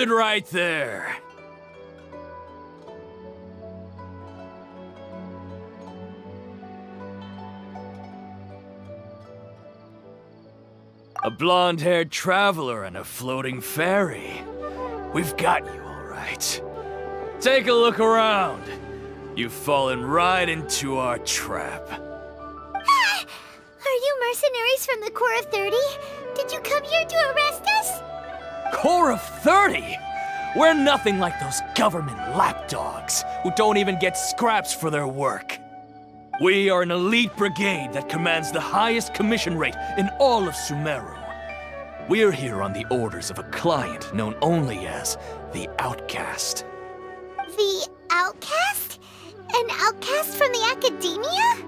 it right there. A blonde-haired traveler and a floating fairy. We've got you, all right. Take a look around. You've fallen right into our trap. Are you mercenaries from the Corps of 30? Did you come here to arrest us? Corps of 30? We're nothing like those government lapdogs who don't even get scraps for their work. We are an elite brigade that commands the highest commission rate in all of Sumeru. We're here on the orders of a client known only as the Outcast. The Outcast? An outcast from the Academia?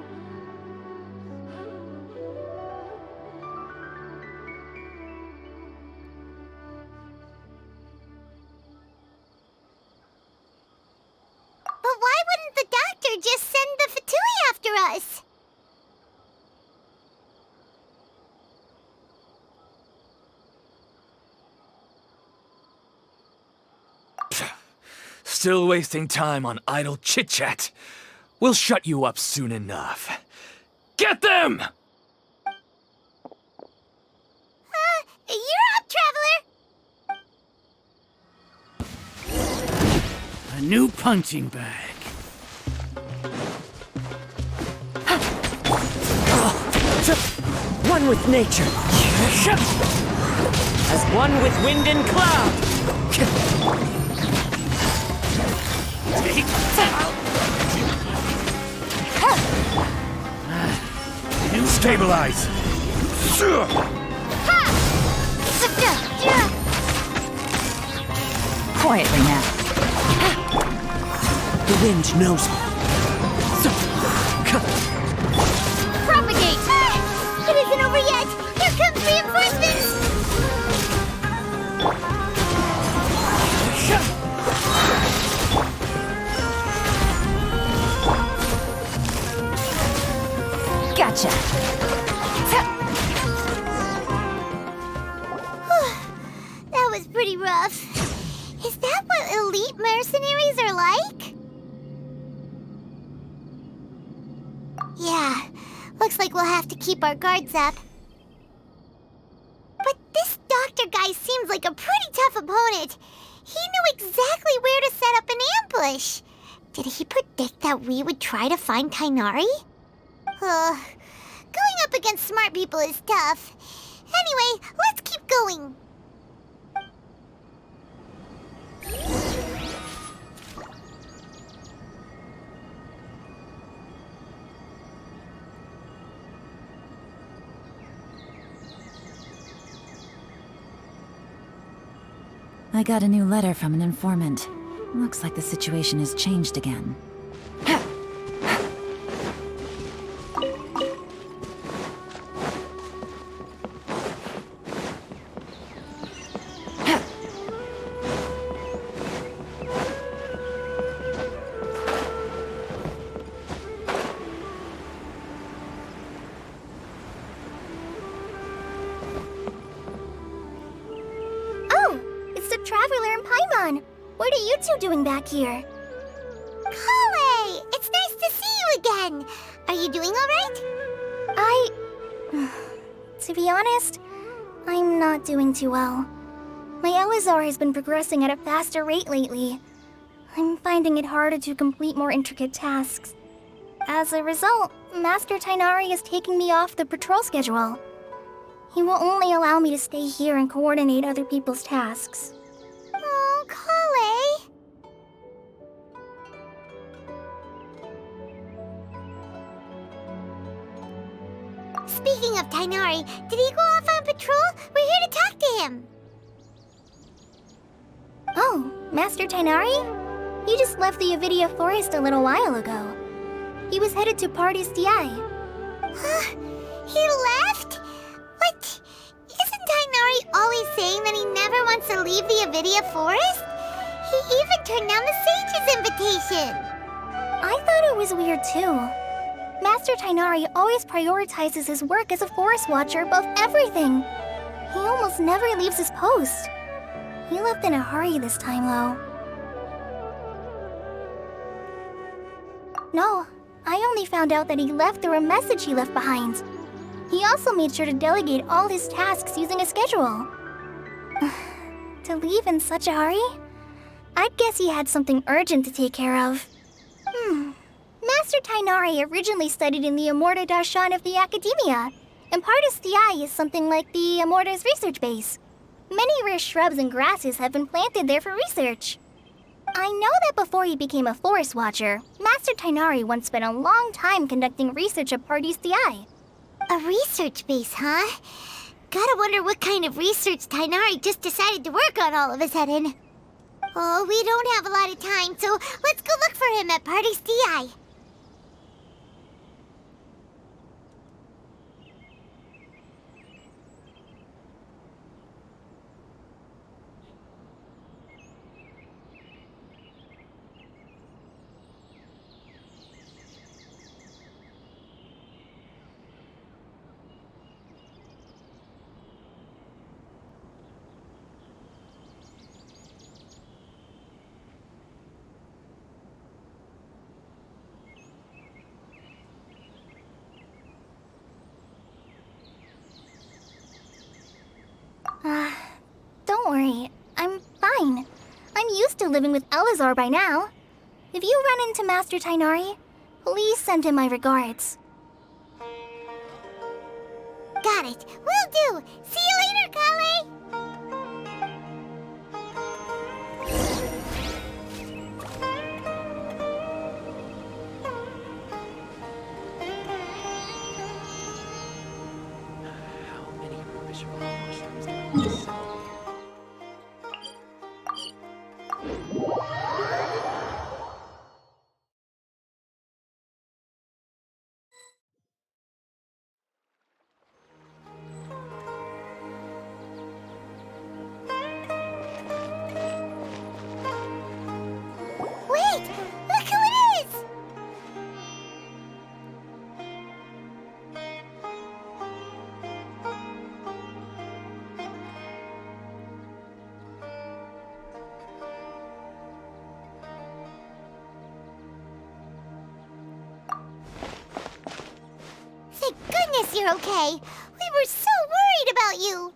But why wouldn't the doctor just send the Fatui after us? Still wasting time on idle chit-chat. We'll shut you up soon enough. Get them! You're up, Traveler! A new punching bag. One with nature. As one with wind and cloud. Stabilize! Quietly now. The wind knows me. Propagate! It isn't over yet! Here comes reinforcements! Gotcha. That was pretty rough. Is that what elite mercenaries are like? Yeah, looks like we'll have to keep our guards up. But this doctor guy seems like a pretty tough opponent. He knew exactly where to set up an ambush. Did he predict that we would try to find Tainari? Going up against smart people is tough. Anyway, let's keep going. I got a new letter from an informant. Looks like the situation has changed again. Traveler and Paimon, what are you two doing back here? Kale, it's nice to see you again. Are you doing all right? To be honest, I'm not doing too well. My Elazar has been progressing at a faster rate lately. I'm finding it harder to complete more intricate tasks. As a result, Master Tainari is taking me off the patrol schedule. He will only allow me to stay here and coordinate other people's tasks. Oh, Kale. Speaking of Tainari, did he go off on patrol? We're here to talk to him. Oh, Master Tainari? He just left the Avidia Forest a little while ago. He was headed to Party's DI. He left? What? Isn't Tainari always saying that he never wants to leave the Avidia Forest? He even turned down the Sage's invitation. I thought it was weird too. Master Tainari always prioritizes his work as a forest watcher above everything. He almost never leaves his post. He left in a hurry this time, though. No, I only found out that he left through a message he left behind. He also made sure to delegate all his tasks using a schedule. To leave in such a hurry? I'd guess he had something urgent to take care of. Master Tainari originally studied in the Immorta Darshan of the Academia, and Pardis Eye is something like the Immorta's research base. Many rare shrubs and grasses have been planted there for research. I know that before he became a forest watcher, Master Tainari once spent a long time conducting research at Pardis Eye. A research base, huh? Gotta wonder what kind of research Tainari just decided to work on all of a sudden. Oh, we don't have a lot of time, so let's go look for him at Pardis Eye. Don't worry. I'm fine. I'm used to living with Elazar by now. If you run into Master Tainari, please send him my regards. Got it. Will do. See you later, Kale. Wait! Look who it is! Thank goodness you're okay. We were so worried about you.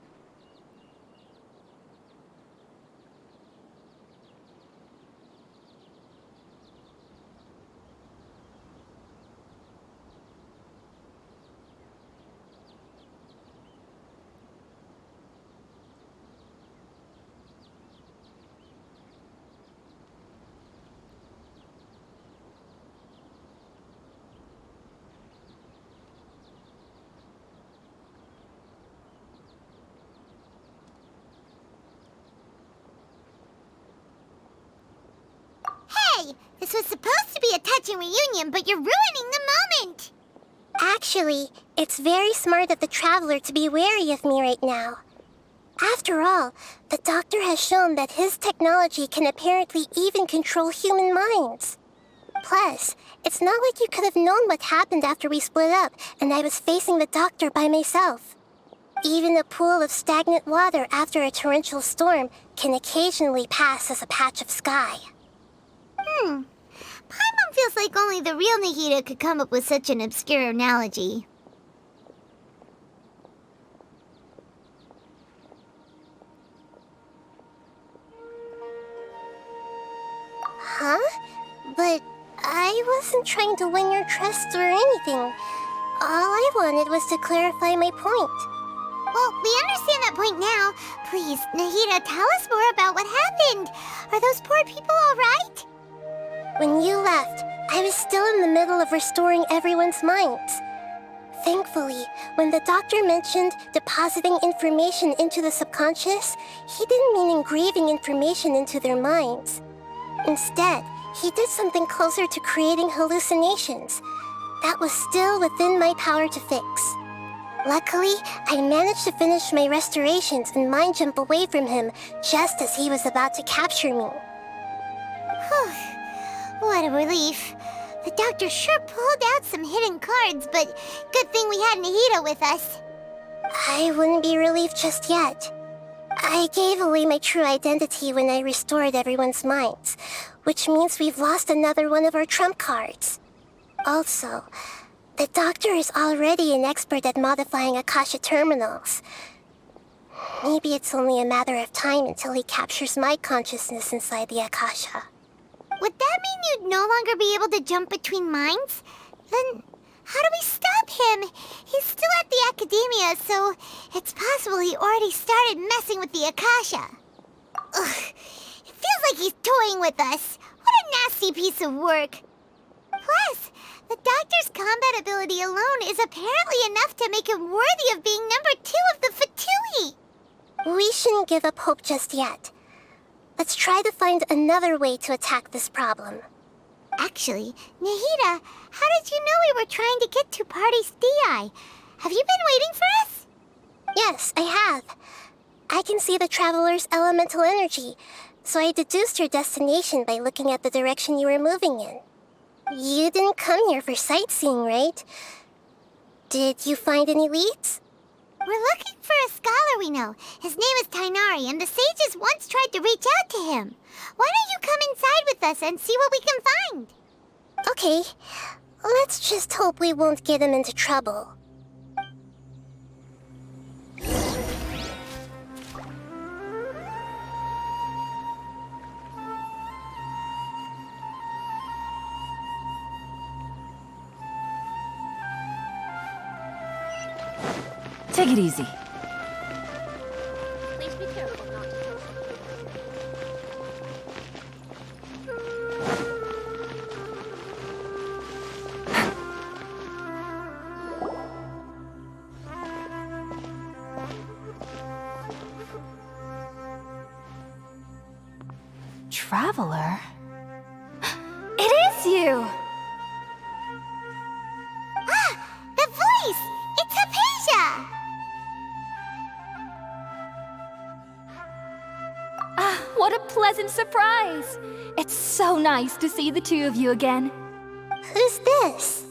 Hey, this was supposed to be a touching reunion, but you're ruining the moment. Actually, it's very smart of the Traveler to be wary of me right now. After all, the Doctor has shown that his technology can apparently even control human minds. Plus, it's not like you could have known what happened after we split up and I was facing the Doctor by myself. Even a pool of stagnant water after a torrential storm can occasionally pass as a patch of sky. Paimon feels like only the real Nahida could come up with such an obscure analogy. Huh? But I wasn't trying to win your trust or anything. All I wanted was to clarify my point. Well, we understand that point now. Please, Nahida, tell us more about what happened. Are those poor people all right? When you left, I was still in the middle of restoring everyone's minds. Thankfully, when the Doctor mentioned depositing information into the subconscious, he didn't mean engraving information into their minds. Instead, he did something closer to creating hallucinations. That was still within my power to fix. Luckily, I managed to finish my restorations and mind jump away from him just as he was about to capture me. Whew. What a relief. The Doctor sure pulled out some hidden cards, but good thing we had Nahida with us. I wouldn't be relieved just yet. I gave away my true identity when I restored everyone's minds, which means we've lost another one of our trump cards. Also, the doctor is already an expert at modifying Akasha terminals. Maybe it's only a matter of time until he captures my consciousness inside the Akasha. Would that mean you'd no longer be able to jump between minds? Then how do we stop him? He's still at the academia, so it's possible he already started messing with the Akasha. Ugh, it feels like he's toying with us. What a nasty piece of work. Plus, the doctor's combat ability alone is apparently enough to make him worthy of being number 2 of the Fatui. We shouldn't give up hope just yet. Let's try to find another way to attack this problem. Actually, Nahida, how did you know we were trying to get to Party's DI? Have you been waiting for us? Yes, I have. I can see the traveler's elemental energy, so I deduced your destination by looking at the direction you were moving in. You didn't come here for sightseeing, right? Did you find any leads? We're looking for a scholar we know. His name is Tainari, and the sages once tried to reach out to him. Why don't you come inside with us and see what we can find? Okay, let's just hope we won't get him into trouble. Take it easy. Please be careful not to touch Traveler? It is you! Ah! The voice! It's Hypatia! What a pleasant surprise! It's so nice to see the two of you again. Who's this?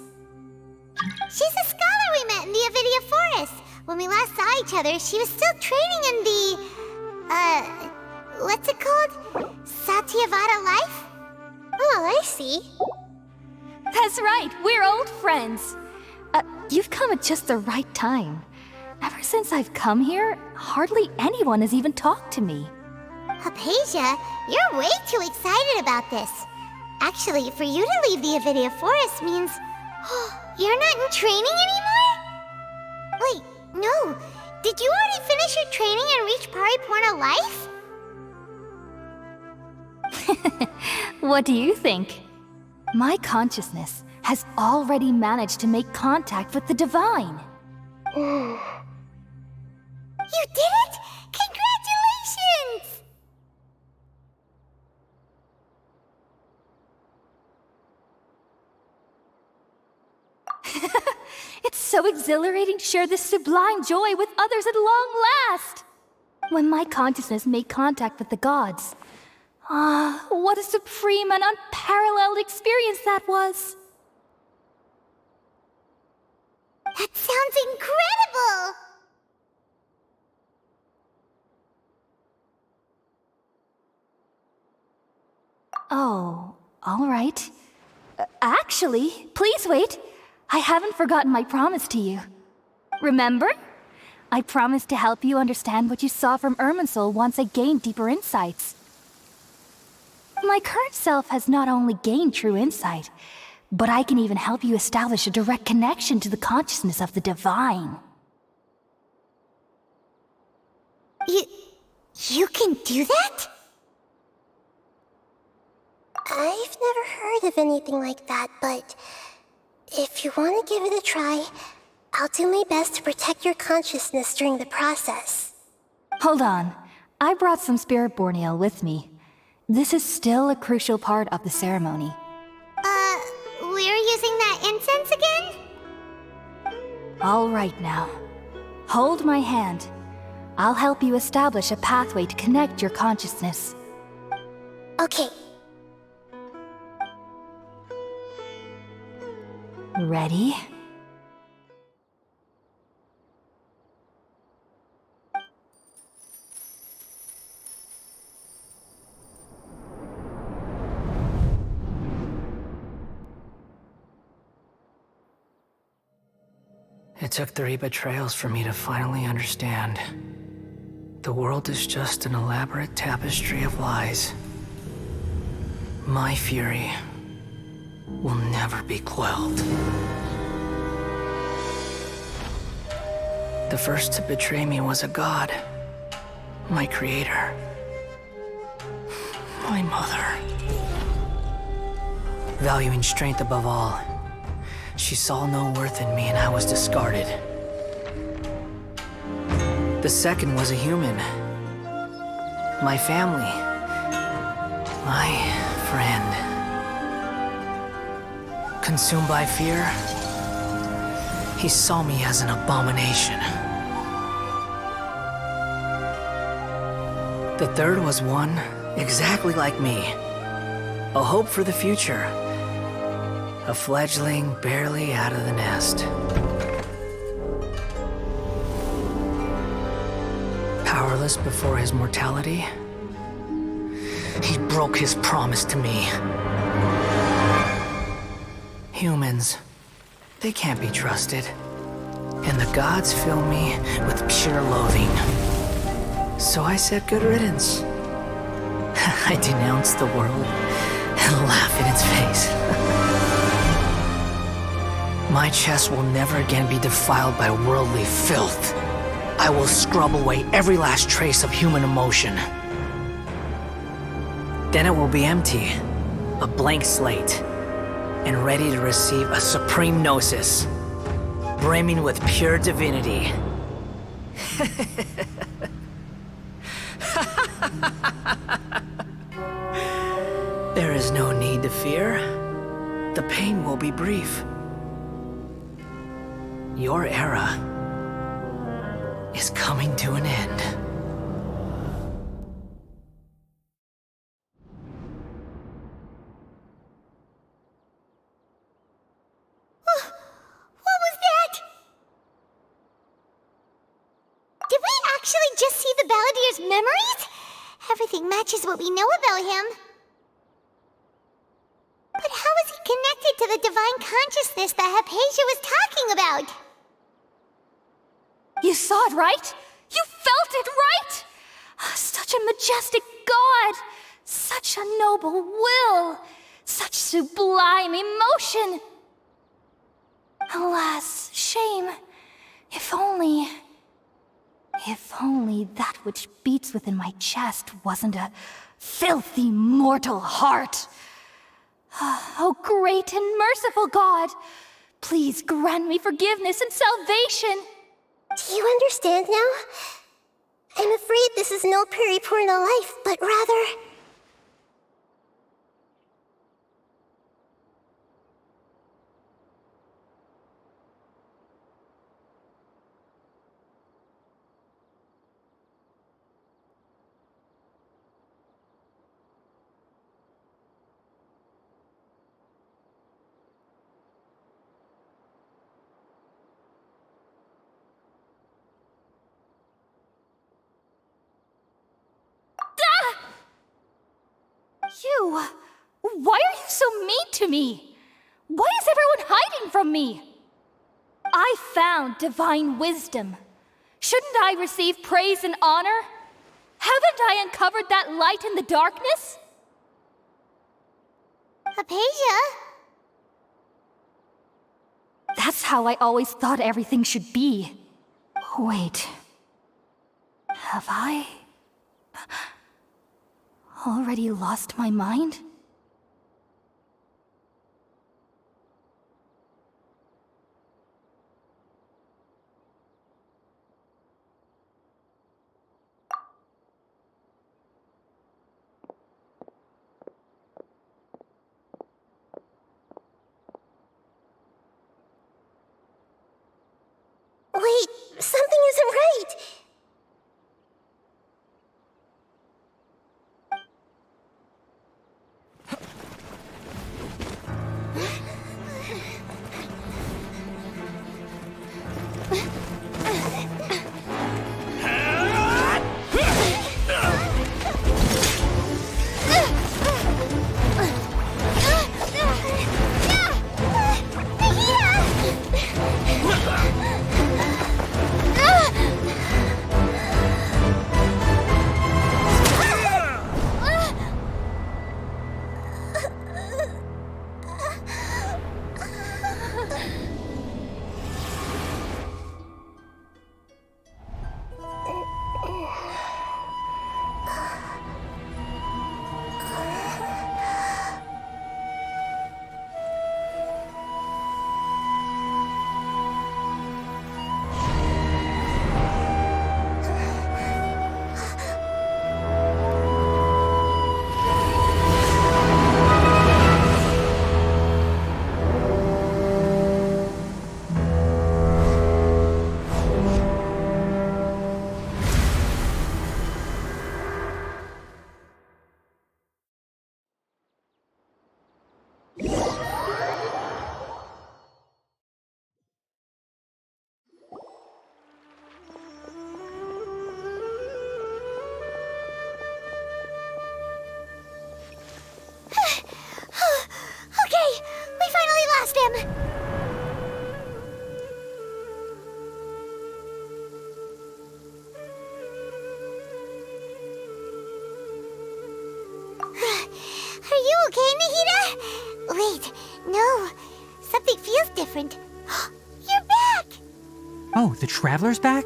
She's a scholar we met in the Avidia Forest. When we last saw each other, she was still training in the... what's it called? Satyavada life? Oh, I see. That's right, we're old friends. You've come at just the right time. Ever since I've come here, hardly anyone has even talked to me. Hypatia, you're way too excited about this. Actually, for you to leave the Avidia Forest means... you're not in training anymore? Wait, no. Did you already finish your training and reach Paripurna life? What do you think? My consciousness has already managed to make contact with the divine. You did it? Congratulations! It's so exhilarating to share this sublime joy with others at long last! When my consciousness made contact with the gods, what a supreme and unparalleled experience that was! That sounds incredible! Oh, all right. Actually, please wait. I haven't forgotten my promise to you. Remember? I promised to help you understand what you saw from Irminsul once I gained deeper insights. My current self has not only gained true insight, but I can even help you establish a direct connection to the consciousness of the divine. You can do that? I've never heard of anything like that, but if you want to give it a try, I'll do my best to protect your consciousness during the process. Hold on. I brought some spirit borneal with me. This is still a crucial part of the ceremony. We're using that incense again? All right now. Hold my hand. I'll help you establish a pathway to connect your consciousness. Okay. Ready? It took 3 betrayals for me to finally understand. The world is just an elaborate tapestry of lies. My fury will never be quelled. The first to betray me was a god. My creator. My mother. Valuing strength above all, she saw no worth in me and I was discarded. The second was a human. My family. My friend. Consumed by fear, he saw me as an abomination. The third was one exactly like me. A hope for the future. A fledgling barely out of the nest. Powerless before his mortality, he broke his promise to me. Humans, they can't be trusted. And the gods fill me with pure loathing. So I said good riddance. I denounce the world and laugh in its face. My chest will never again be defiled by worldly filth. I will scrub away every last trace of human emotion. Then it will be empty, a blank slate, and ready to receive a supreme gnosis, brimming with pure divinity. There is no need to fear. The pain will be brief. Your era is coming to an end. What was that? Did we actually just see the Balladier's memories? Everything matches what we know about him. But how is he connected to the divine consciousness that Hypatia was talking about? You saw it, right? You felt it, right? Such a majestic god! Such a noble will! Such sublime emotion! Alas, shame. If only that which beats within my chest wasn't a filthy mortal heart. Oh, great and merciful God! Please grant me forgiveness and salvation! Do you understand now? I'm afraid this is no Peripurna life, but rather... Why are you so mean to me? Why is everyone hiding from me? I found divine wisdom. Shouldn't I receive praise and honor? Haven't I uncovered that light in the darkness? Hypatia? That's how I always thought everything should be. Wait. Have I already lost my mind? Wait, something isn't right! No, something feels different. You're back! Oh, the Traveler's back?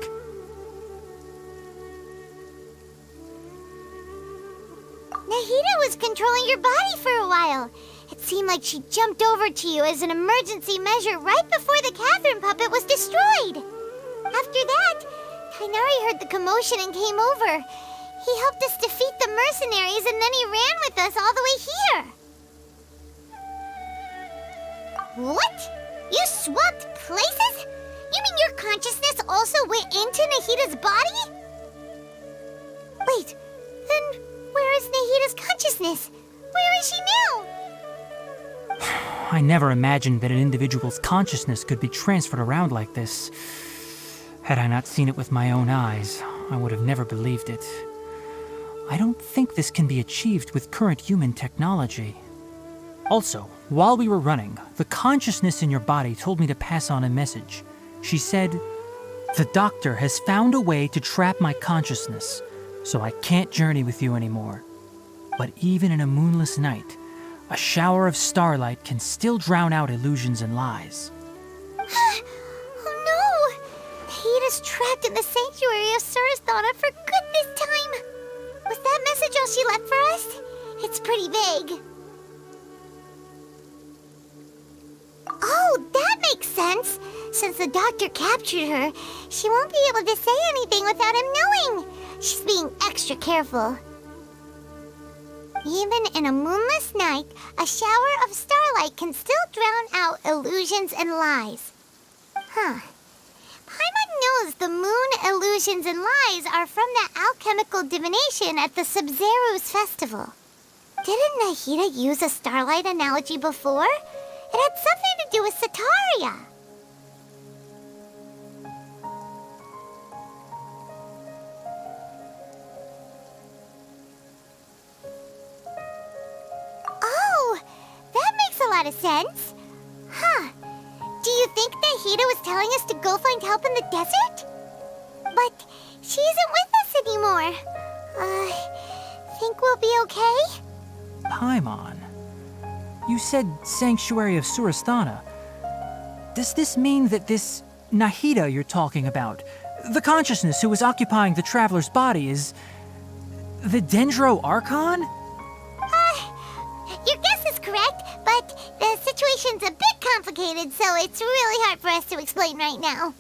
Nahida was controlling your body for a while. It seemed like she jumped over to you as an emergency measure right before the Catherine puppet was destroyed. After that, Kainari heard the commotion and came over. He helped us defeat the mercenaries and then he ran with us all the way here. What? You swapped places? You mean your consciousness also went into Nahida's body? Wait, then where is Nahida's consciousness? Where is she now? I never imagined that an individual's consciousness could be transferred around like this. Had I not seen it with my own eyes, I would have never believed it. I don't think this can be achieved with current human technology. Also, while we were running, the consciousness in your body told me to pass on a message. She said, "The doctor has found a way to trap my consciousness, so I can't journey with you anymore. But even in a moonless night, a shower of starlight can still drown out illusions and lies." Oh no! Nahida's trapped in the sanctuary of Surasthana for good this time. Was that message all she left for us? It's pretty vague. Oh, that makes sense. Since the doctor captured her, she won't be able to say anything without him knowing. She's being extra careful. Even in a moonless night, a shower of starlight can still drown out illusions and lies. Huh. Paimon knows the moon illusions and lies are from the alchemical divination at the Sub-Zero's festival. Didn't Nahida use a starlight analogy before? It had something to do with Sataria. Oh, that makes a lot of sense. Huh. Do you think Nahida was telling us to go find help in the desert? But she isn't with us anymore. Think we'll be okay? Paimon, you said Sanctuary of Surasthana. Does this mean that this Nahida you're talking about, the consciousness who was occupying the Traveler's body, is the Dendro Archon? Your guess is correct, but the situation's a bit complicated, so it's really hard for us to explain right now.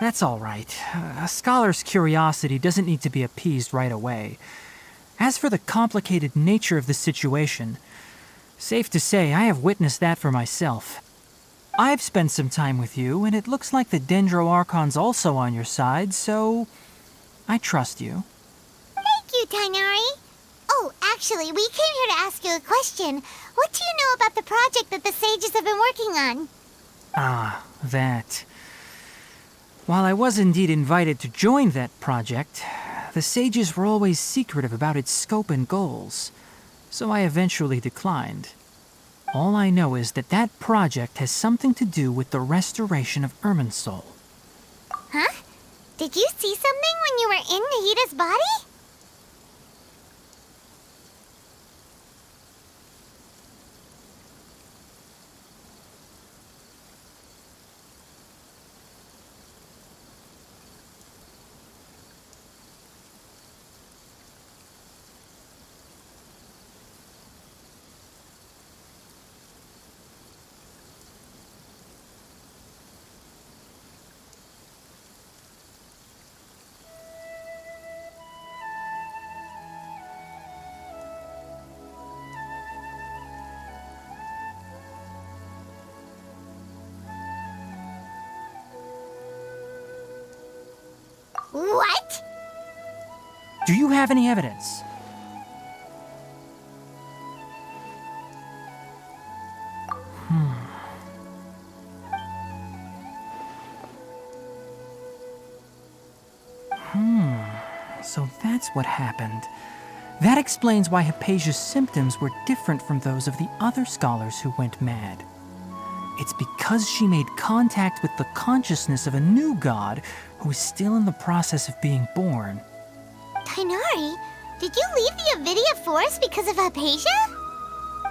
That's all right. A scholar's curiosity doesn't need to be appeased right away. As for the complicated nature of the situation, safe to say I have witnessed that for myself. I've spent some time with you, and it looks like the Dendro Archon's also on your side, so I trust you. Thank you, Tainari. Oh, actually, we came here to ask you a question. What do you know about the project that the sages have been working on? Ah, that. While I was indeed invited to join that project, the sages were always secretive about its scope and goals, so I eventually declined. All I know is that that project has something to do with the restoration of Irminsul. Huh? Did you see something when you were in Nahida's body? What? Do you have any evidence? So that's what happened. That explains why Hypatia's symptoms were different from those of the other scholars who went mad. It's because she made contact with the consciousness of a new god who is still in the process of being born. Tainari, did you leave the Avidia Forest because of Hypatia?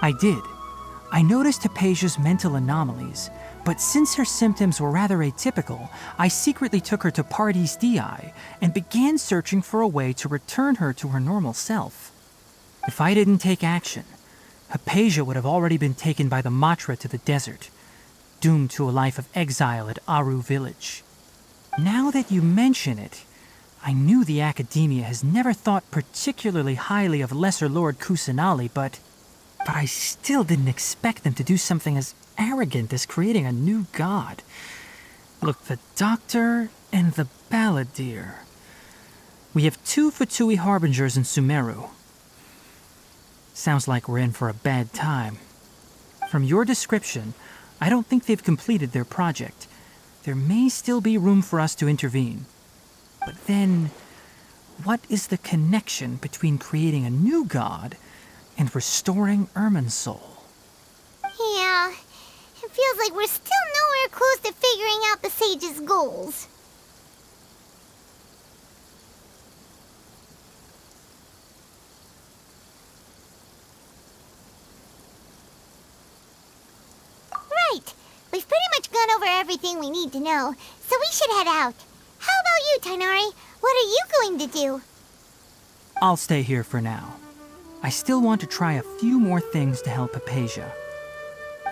I did. I noticed Hypatia's mental anomalies, but since her symptoms were rather atypical, I secretly took her to Party's DI and began searching for a way to return her to her normal self. If I didn't take action, Hypatia would have already been taken by the Matra to the desert, doomed to a life of exile at Aru village. Now that you mention it, I knew the Academia has never thought particularly highly of Lesser Lord Kusanali, but I still didn't expect them to do something as arrogant as creating a new god. Look, the Doctor and the Balladeer. We have 2 Fatui Harbingers in Sumeru. Sounds like we're in for a bad time. From your description, I don't think they've completed their project. There may still be room for us to intervene. But then, what is the connection between creating a new god and restoring Irminsul? Yeah, it feels like we're still nowhere close to figuring out the Sage's goals. Right, we've pretty much gone over everything we need to know, so we should head out. How about you, Tainari? What are you going to do? I'll stay here for now. I still want to try a few more things to help Hypatia.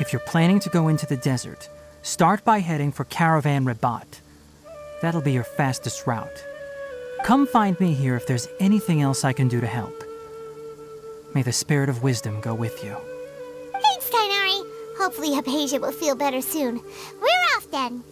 If you're planning to go into the desert, start by heading for Caravan Rabat. That'll be your fastest route. Come find me here if there's anything else I can do to help. May the spirit of wisdom go with you. Thanks, Tainari. Hopefully Hypatia will feel better soon. We're off then.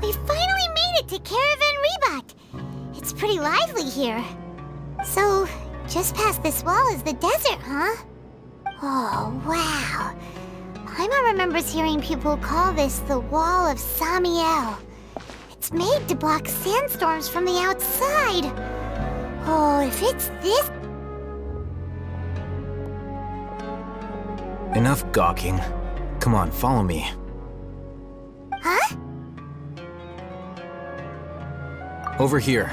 We finally made it to Caravan Rebat. It's pretty lively here. So, just past this wall is the desert, huh? Oh, wow. Paimon remembers hearing people call this the Wall of Samiel. It's made to block sandstorms from the outside. Oh, if it's this... Enough gawking. Come on, follow me. Huh? Over here.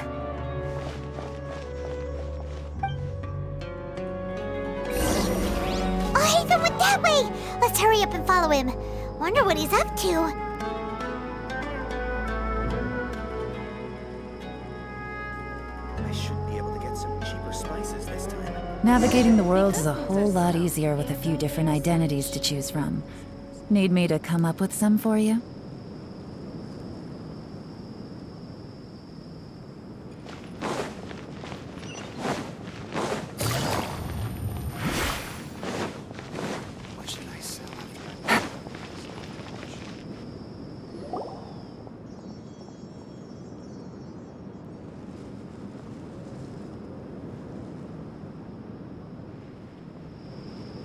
Oh, Hatham went that way! Let's hurry up and follow him. Wonder what he's up to. I should be able to get some cheaper spices this time. Navigating the world is a whole lot easier with a few different identities to choose from. Need me to come up with some for you? What should I sell?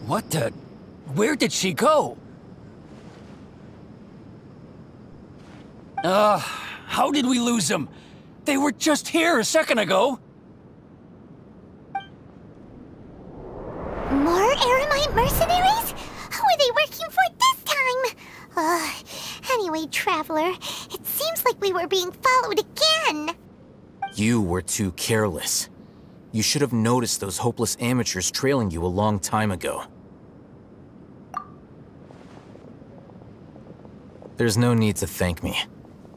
What the? Where did she go? How did we lose them? They were just here a second ago. More Eremite mercenaries? Who are they working for this time? Anyway, Traveler, it seems like we were being followed again. You were too careless. You should have noticed those hopeless amateurs trailing you a long time ago. There's no need to thank me.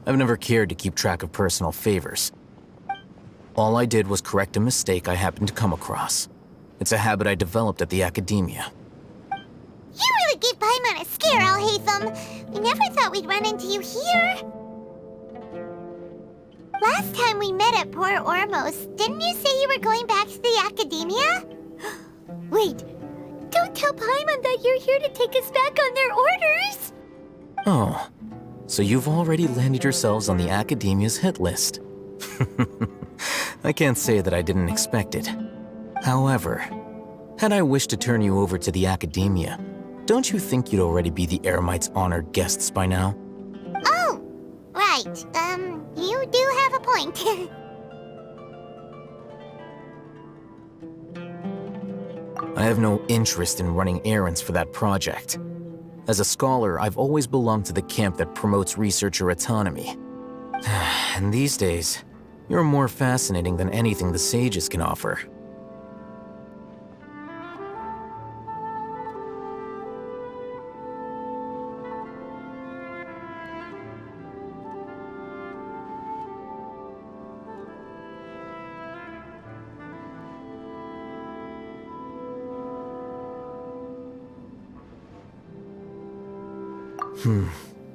I've never cared to keep track of personal favors. All I did was correct a mistake I happened to come across. It's a habit I developed at the academia. You really gave Paimon a scare, Alhaitham. We never thought we'd run into you here. Last time we met at Port Ormos, didn't you say you were going back to the academia? Wait, don't tell Paimon that you're here to take us back on their orders! Oh, so you've already landed yourselves on the academia's hit list. I can't say that I didn't expect it. However, had I wished to turn you over to the academia, don't you think you'd already be the Eremites' honored guests by now? Oh, right. You do have a point. I have no interest in running errands for that project. As a scholar, I've always belonged to the camp that promotes researcher autonomy. And these days, you're more fascinating than anything the sages can offer.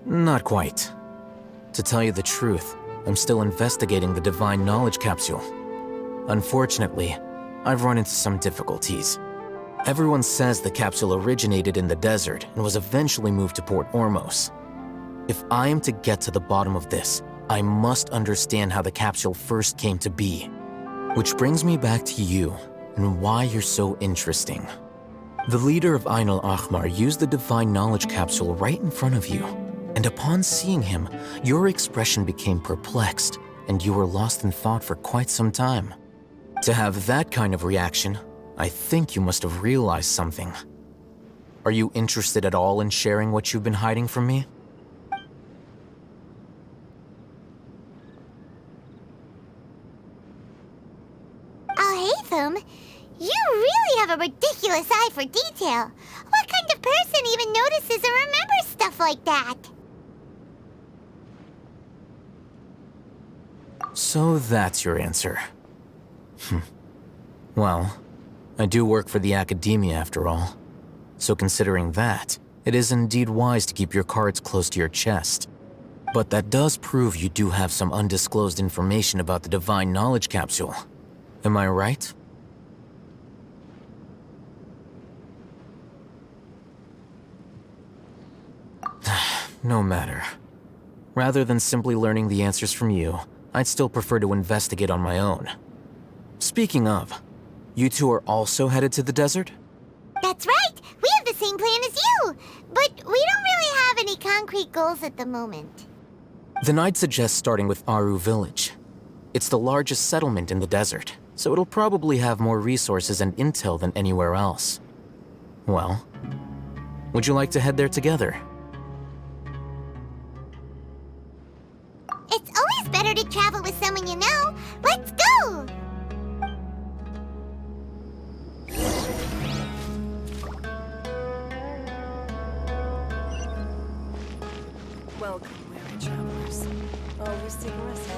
Not quite. To tell you the truth, I'm still investigating the Divine Knowledge Capsule. Unfortunately, I've run into some difficulties. Everyone says the capsule originated in the desert and was eventually moved to Port Ormos. If I am to get to the bottom of this, I must understand how the capsule first came to be. Which brings me back to you and why you're so interesting. The leader of Ain al-Ahmar used the Divine Knowledge Capsule right in front of you, and upon seeing him, your expression became perplexed, and you were lost in thought for quite some time. To have that kind of reaction, I think you must have realized something. Are you interested at all in sharing what you've been hiding from me? Alhaitham, you really have a ridiculous eye for detail. What kind of person even notices and remembers stuff like that? So that's your answer. Well, I do work for the academia after all. So considering that, it is indeed wise to keep your cards close to your chest. But that does prove you do have some undisclosed information about the Divine Knowledge Capsule. Am I right? No matter. Rather than simply learning the answers from you, I'd still prefer to investigate on my own. Speaking of, you two are also headed to the desert? That's right! We have the same plan as you! But we don't really have any concrete goals at the moment. Then I'd suggest starting with Aru Village. It's the largest settlement in the desert, so it'll probably have more resources and intel than anywhere else. Well, would you like to head there together? It's always better to travel with someone you know. Let's go! Welcome, weary travelers. Always take a rest.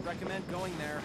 Recommend going there.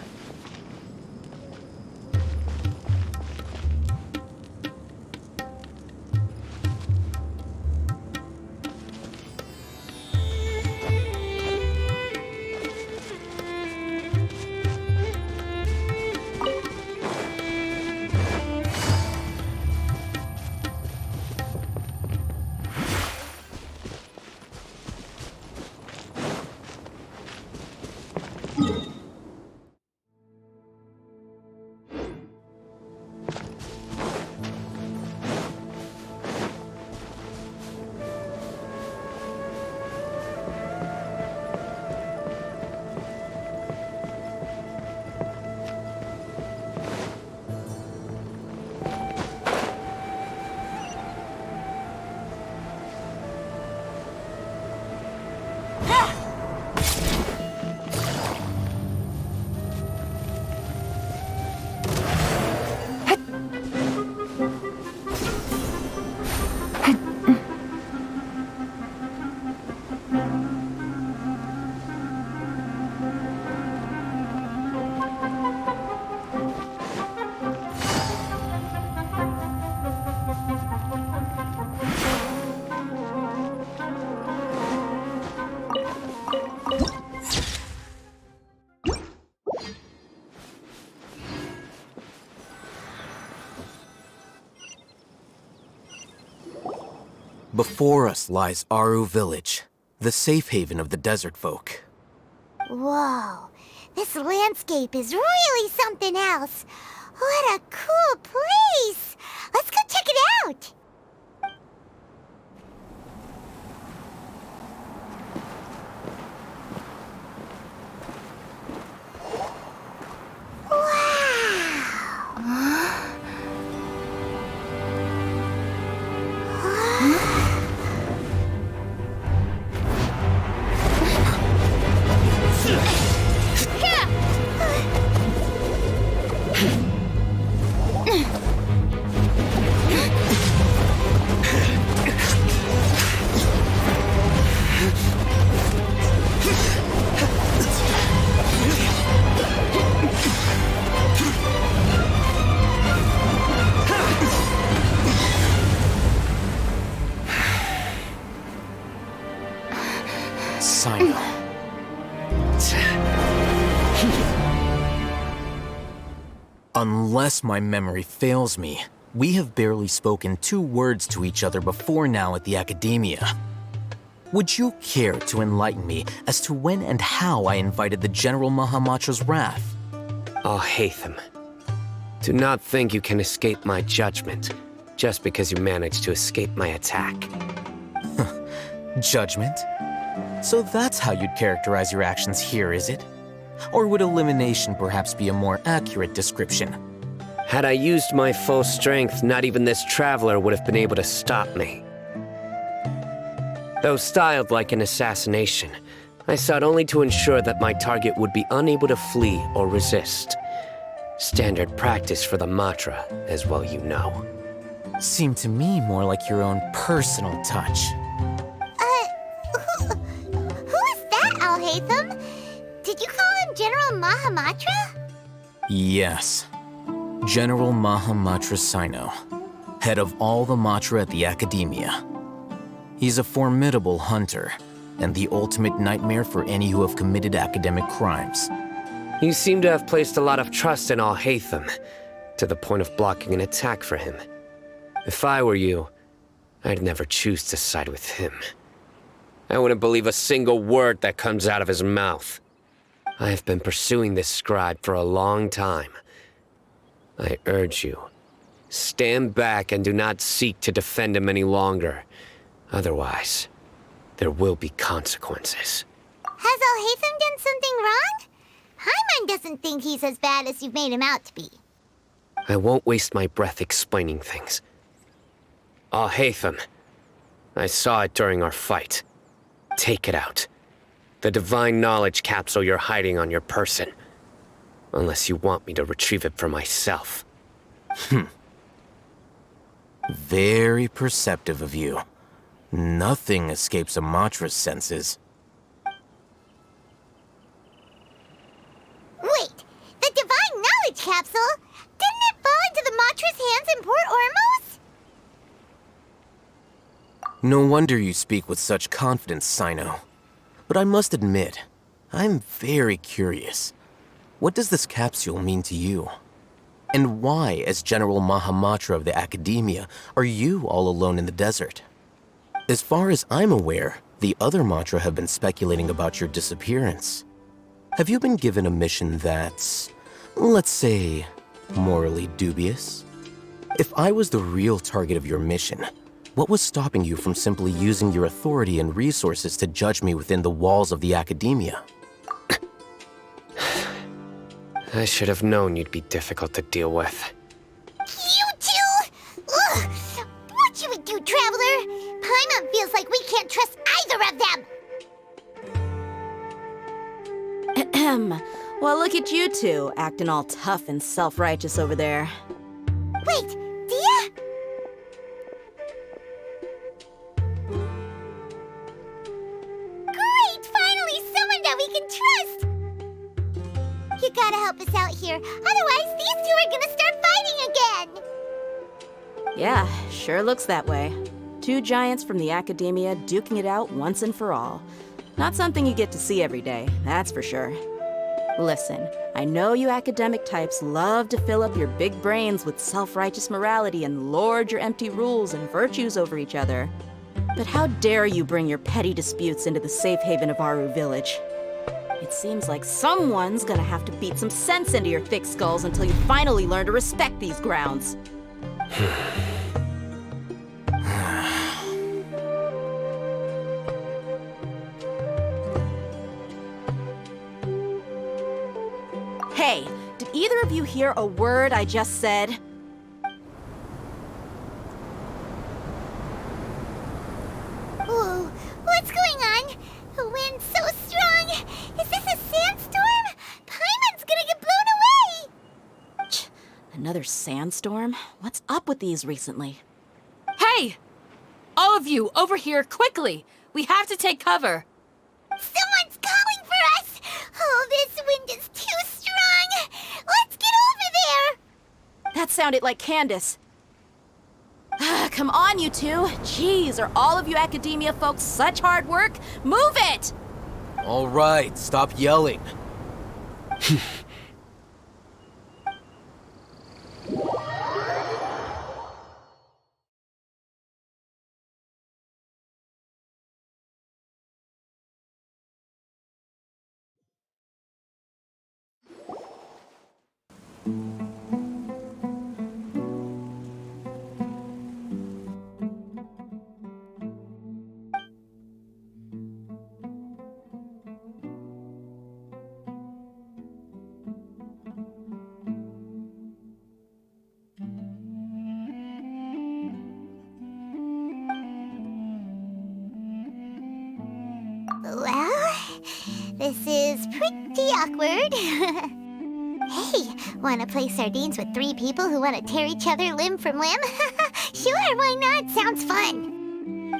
Before us lies Aru Village, the safe haven of the desert folk. Whoa, this landscape is really something else. What a cool place! Let's go check it out! Unless my memory fails me, we have barely spoken 2 words to each other before now at the Academia. Would you care to enlighten me as to when and how I invited the General Mahamatra's wrath? Alhaitham, do not think you can escape my judgment just because you managed to escape my attack. Judgment? So that's how you'd characterize your actions here, is it? Or would elimination perhaps be a more accurate description? Had I used my full strength, not even this traveler would have been able to stop me. Though styled like an assassination, I sought only to ensure that my target would be unable to flee or resist. Standard practice for the Matra, as well you know. Seemed to me more like your own personal touch. Who is that, Alhaitham? Did you call him General Mahamatra? Yes. General Mahamatra Sino, head of all the Matra at the Academia. He's a formidable hunter, and the ultimate nightmare for any who have committed academic crimes. You seem to have placed a lot of trust in Alhaitham, to the point of blocking an attack for him. If I were you, I'd never choose to side with him. I wouldn't believe a single word that comes out of his mouth. I have been pursuing this scribe for a long time. I urge you, stand back and do not seek to defend him any longer. Otherwise, there will be consequences. Has Alhaitham done something wrong? Paimon doesn't think he's as bad as you've made him out to be. I won't waste my breath explaining things. Alhaitham, I saw it during our fight. Take it out. The divine knowledge capsule you're hiding on your person. Unless you want me to retrieve it for myself. Very perceptive of you. Nothing escapes a Matra's senses. Wait, the divine knowledge capsule? Didn't it fall into the Matra's hands in Port Ormos? No wonder you speak with such confidence, Sino. But I must admit, I'm very curious. What does this capsule mean to you? And why, as General Mahamatra of the Academia, are you all alone in the desert? As far as I'm aware, the other Matra have been speculating about your disappearance. Have you been given a mission that's, let's say, morally dubious? If I was the real target of your mission, what was stopping you from simply using your authority and resources to judge me within the walls of the Academia? I should have known you'd be difficult to deal with. You two? Ugh! What should we do, Traveler? Paimon feels like we can't trust either of them! Well, look at you two, acting all tough and self-righteous over there. Wait, Dia? Great! Finally, someone that we can trust! You gotta help us out here, otherwise these two are gonna start fighting again! Yeah, sure looks that way. 2 giants from the Academia duking it out once and for all. Not something you get to see every day, that's for sure. Listen, I know you academic types love to fill up your big brains with self-righteous morality and lord your empty rules and virtues over each other. But how dare you bring your petty disputes into the safe haven of Aru Village? It seems like someone's gonna have to beat some sense into your thick skulls until you finally learn to respect these grounds. Hey, did either of you hear a word I just said? Whoa, what's going on? The wind's so strong. Is this a sandstorm? Paimon's gonna get blown away. Another sandstorm? What's up with these recently? Hey! All of you, over here, quickly! We have to take cover. Someone's calling for us. Oh, this wind is too strong. Let's get over there. That sounded like Candace. Come on, you two. Jeez, are all of you academia folks such hard work? Move it! All right, stop yelling. Well, this is pretty awkward. Hey, wanna play sardines with 3 people who wanna tear each other limb from limb? Sure, why not? Sounds fun.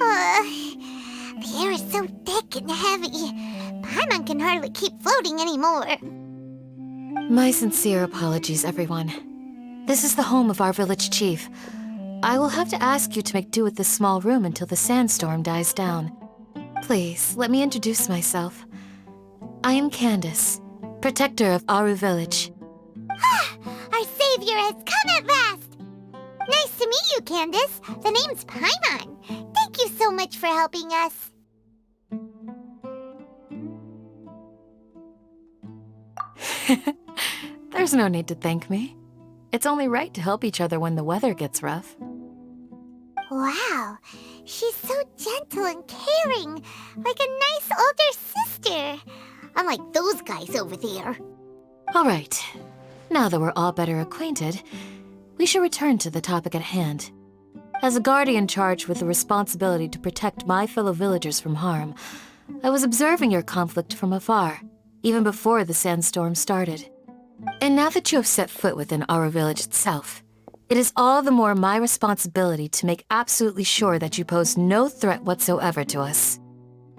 The air is so thick and heavy. Paimon can hardly keep floating anymore. My sincere apologies, everyone. This is the home of our village chief. I will have to ask you to make do with this small room until the sandstorm dies down. Please, let me introduce myself. I am Candace, protector of Aru Village. Our savior has come at last! Nice to meet you, Candace. The name's Paimon. Thank you so much for helping us. There's no need to thank me. It's only right to help each other when the weather gets rough. Wow, she's so gentle and caring, like a nice older sister. Unlike those guys over there. All right. Now that we're all better acquainted, we should return to the topic at hand. As a guardian charged with the responsibility to protect my fellow villagers from harm, I was observing your conflict from afar, even before the sandstorm started. And now that you have set foot within our village itself, it is all the more my responsibility to make absolutely sure that you pose no threat whatsoever to us.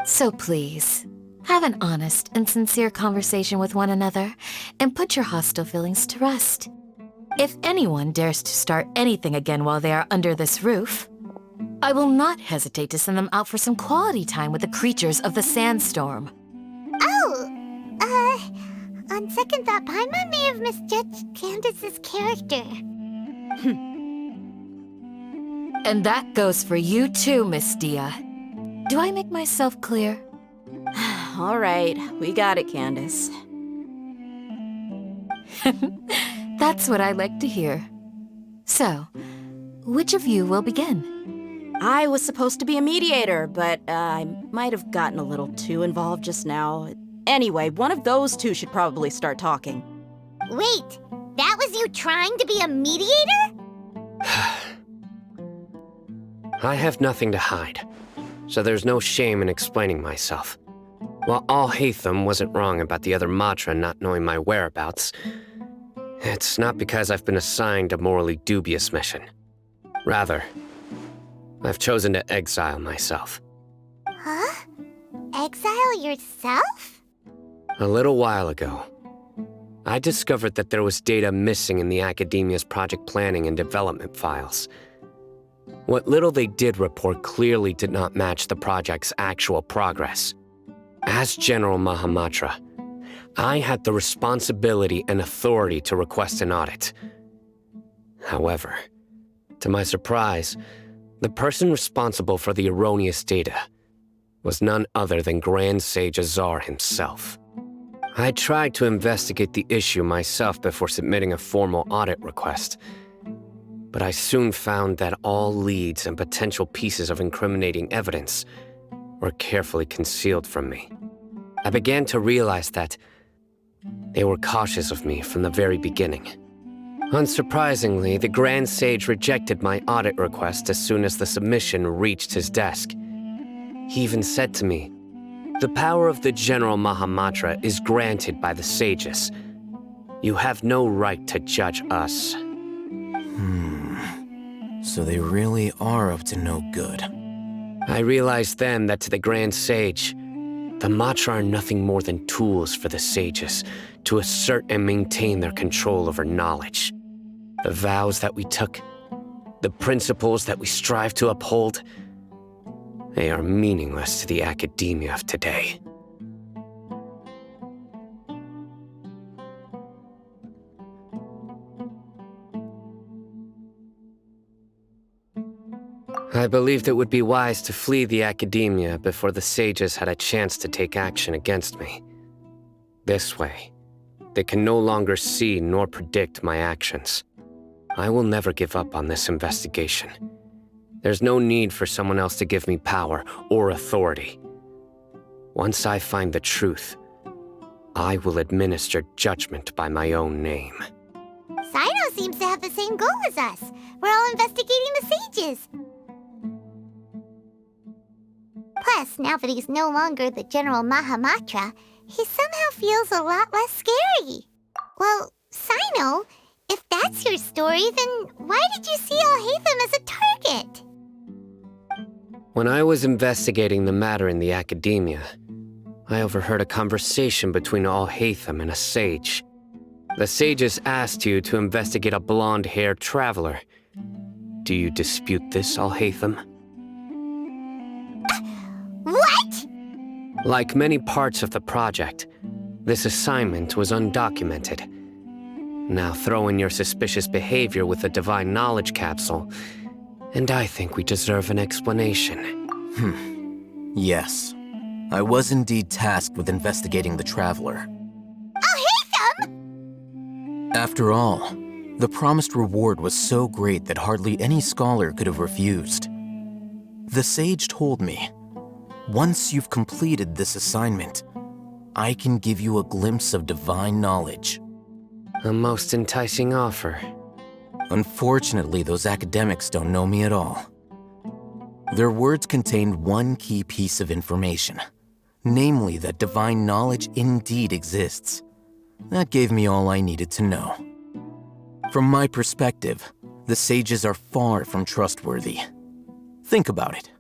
So please, have an honest and sincere conversation with one another and put your hostile feelings to rest. If anyone dares to start anything again while they are under this roof, I will not hesitate to send them out for some quality time with the creatures of the sandstorm. On second thought, Paimon may have misjudged Candace's character. And that goes for you too, Miss Dia. Do I make myself clear? All right, we got it, Candace. That's what I like to hear. So, which of you will begin? I was supposed to be a mediator, but I might have gotten a little too involved just now. Anyway, one of those two should probably start talking. Wait, that was you trying to be a mediator? I have nothing to hide, so there's no shame in explaining myself. While Alhaitham wasn't wrong about the other Matra not knowing my whereabouts, it's not because I've been assigned a morally dubious mission. Rather, I've chosen to exile myself. Huh? Exile yourself? A little while ago, I discovered that there was data missing in the Academia's project planning and development files. What little they did report clearly did not match the project's actual progress. As General Mahamatra, I had the responsibility and authority to request an audit. However, to my surprise, The person responsible for the erroneous data was none other than Grand Sage Azar himself. I tried to investigate the issue myself before submitting a formal audit request, but I soon found that all leads and potential pieces of incriminating evidence were carefully concealed from me. I began to realize that they were cautious of me from the very beginning. Unsurprisingly, the Grand Sage rejected my audit request as soon as the submission reached his desk. He even said to me, "The power of the General Mahamatra is granted by the sages. You have no right to judge us." So they really are up to no good. I realized then that to the Grand Sage, the Matra are nothing more than tools for the sages to assert and maintain their control over knowledge. The vows that we took, the principles that we strive to uphold, they are meaningless to the academia of today. I believed it would be wise to flee the academia before the sages had a chance to take action against me. This way, they can no longer see nor predict my actions. I will never give up on this investigation. There's no need for someone else to give me power or authority. Once I find the truth, I will administer judgment by my own name. Sino seems to have the same goal as us. We're all investigating the sages. Plus, now that he's no longer the General Mahamatra, he somehow feels a lot less scary. Well, Sino, if that's your story, then why did you see Alhaitham as a target? When I was investigating the matter in the academia, I overheard a conversation between Alhaitham and a sage. The sages asked you to investigate a blonde-haired traveler. Do you dispute this, Alhaitham? What? Like many parts of the project, this assignment was undocumented. Now throw in your suspicious behavior with the Divine Knowledge Capsule, and I think we deserve an explanation. Yes. I was indeed tasked with investigating the Traveler. Alhaitham! After all, the promised reward was so great that hardly any scholar could have refused. The sage told me, once you've completed this assignment, I can give you a glimpse of divine knowledge. A most enticing offer. Unfortunately, those academics don't know me at all. Their words contained one key piece of information, namely that divine knowledge indeed exists. That gave me all I needed to know. From my perspective, the sages are far from trustworthy. Think about it.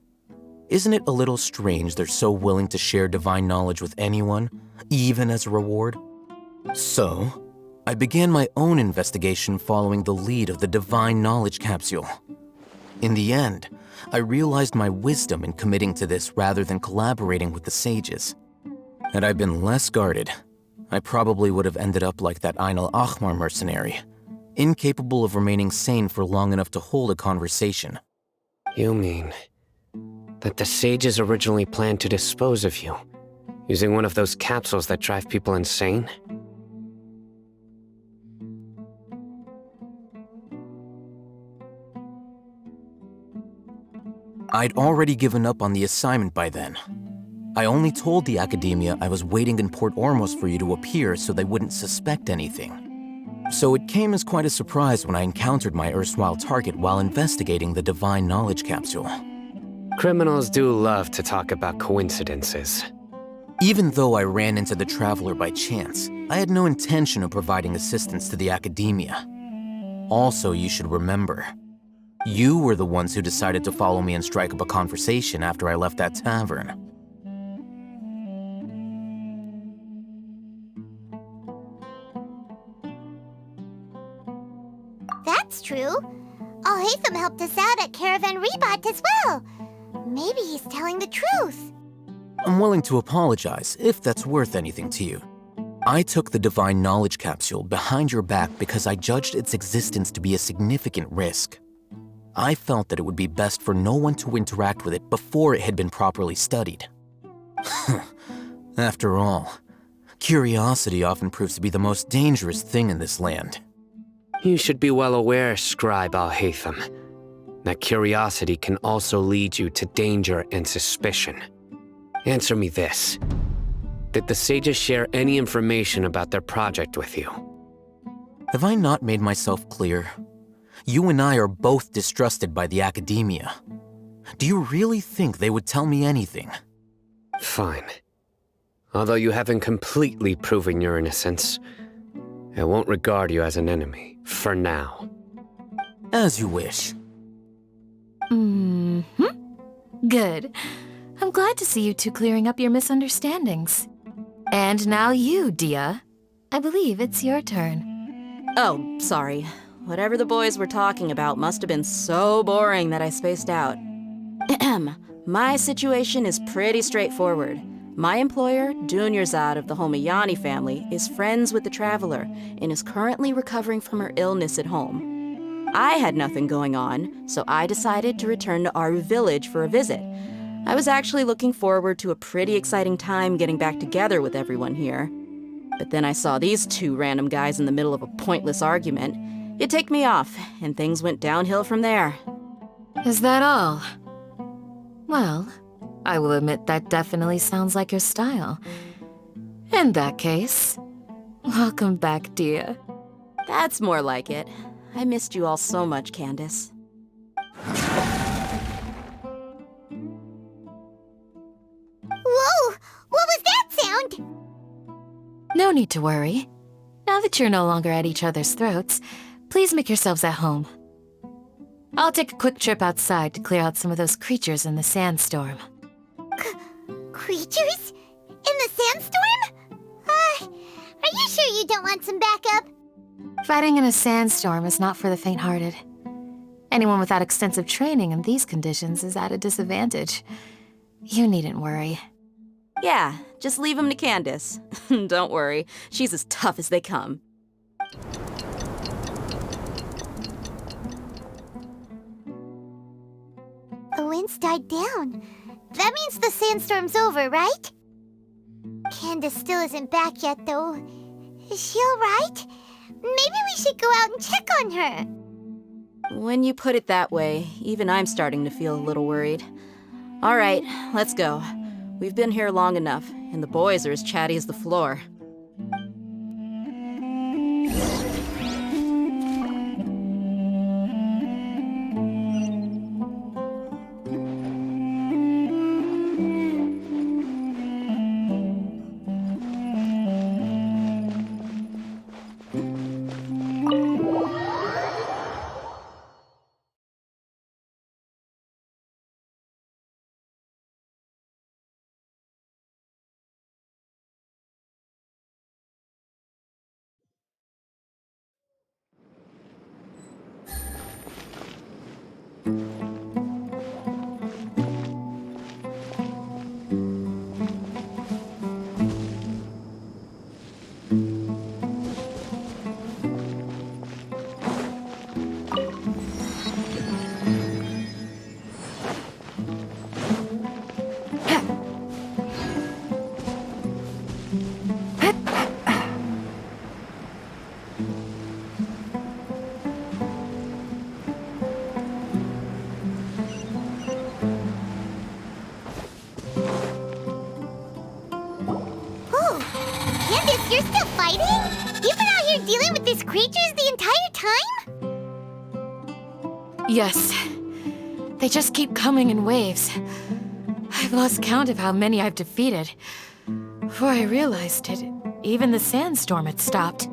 Isn't it a little strange they're so willing to share divine knowledge with anyone, even as a reward? So, I began my own investigation following the lead of the Divine Knowledge Capsule. In the end, I realized my wisdom in committing to this rather than collaborating with the sages. Had I been less guarded, I probably would have ended up like that Ain al-Ahmar mercenary, incapable of remaining sane for long enough to hold a conversation. You mean that the sages originally planned to dispose of you, using one of those capsules that drive people insane? I'd already given up on the assignment by then. I only told the academia I was waiting in Port Ormos for you to appear so they wouldn't suspect anything. So it came as quite a surprise when I encountered my erstwhile target while investigating the Divine Knowledge Capsule. Criminals do love to talk about coincidences. Even though I ran into the Traveler by chance, I had no intention of providing assistance to the academia. Also, you should remember, you were the ones who decided to follow me and strike up a conversation after I left that tavern. That's true. Alhaitham helped us out at Caravan Rebat as well. Maybe he's telling the truth. I'm willing to apologize if that's worth anything to you. I took the Divine Knowledge Capsule behind your back because I judged its existence to be a significant risk. I felt that it would be best for no one to interact with it before it had been properly studied. After all, curiosity often proves to be the most dangerous thing in this land. You should be well aware, Scribe Al-Haytham, that curiosity can also lead you to danger and suspicion. Answer me this. Did the sages share any information about their project with you? Have I not made myself clear? You and I are both distrusted by the academia. Do you really think they would tell me anything? Fine. Although you haven't completely proven your innocence, I won't regard you as an enemy, for now. As you wish. Good. I'm glad to see you two clearing up your misunderstandings. And now you, Dia. I believe it's your turn. Oh, sorry. Whatever the boys were talking about must have been so boring that I spaced out. My situation is pretty straightforward. My employer, Dunyarzad of the Homayani family, is friends with the Traveler and is currently recovering from her illness at home. I had nothing going on, so I decided to return to Aru village for a visit. I was actually looking forward to a pretty exciting time getting back together with everyone here. But then I saw these two random guys in the middle of a pointless argument. It ticked me off, and things went downhill from there. Is that all? Well, I will admit that definitely sounds like your style. In that case, welcome back, Dia. That's more like it. I missed you all so much, Candace. Whoa! What was that sound? No need to worry. Now that you're no longer at each other's throats, please make yourselves at home. I'll take a quick trip outside to clear out some of those creatures in the sandstorm. Creatures? In the sandstorm? Are you sure you don't want some backup? Fighting in a sandstorm is not for the faint-hearted. Anyone without extensive training in these conditions is at a disadvantage. You needn't worry. Yeah, just leave him to Candace. Don't worry, she's as tough as they come. The wind's died down. That means the sandstorm's over, right? Candace still isn't back yet, though. Is she alright? Maybe we should go out and check on her. When you put it that way, even I'm starting to feel a little worried. All right, let's go. We've been here long enough, and the boys are as chatty as the floor. You're still fighting? You've been out here dealing with these creatures the entire time? Yes. They just keep coming in waves. I've lost count of how many I've defeated. Before I realized it, even the sandstorm had stopped.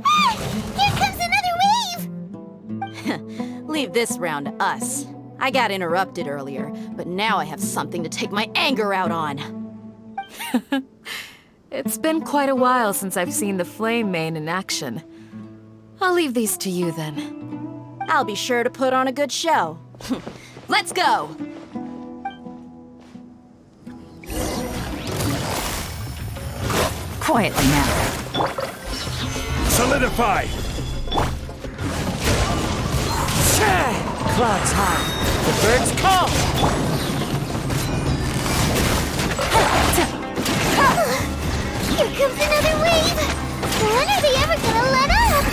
Ah! Here comes another wave! Leave this round to us. I got interrupted earlier, but now I have something to take my anger out on. It's been quite a while since I've seen the Flame Mane in action. I'll leave these to you then. I'll be sure to put on a good show. Let's go! Quietly now. Solidify! Clouds high. The birds call. Here comes another wave! When are they ever gonna let up?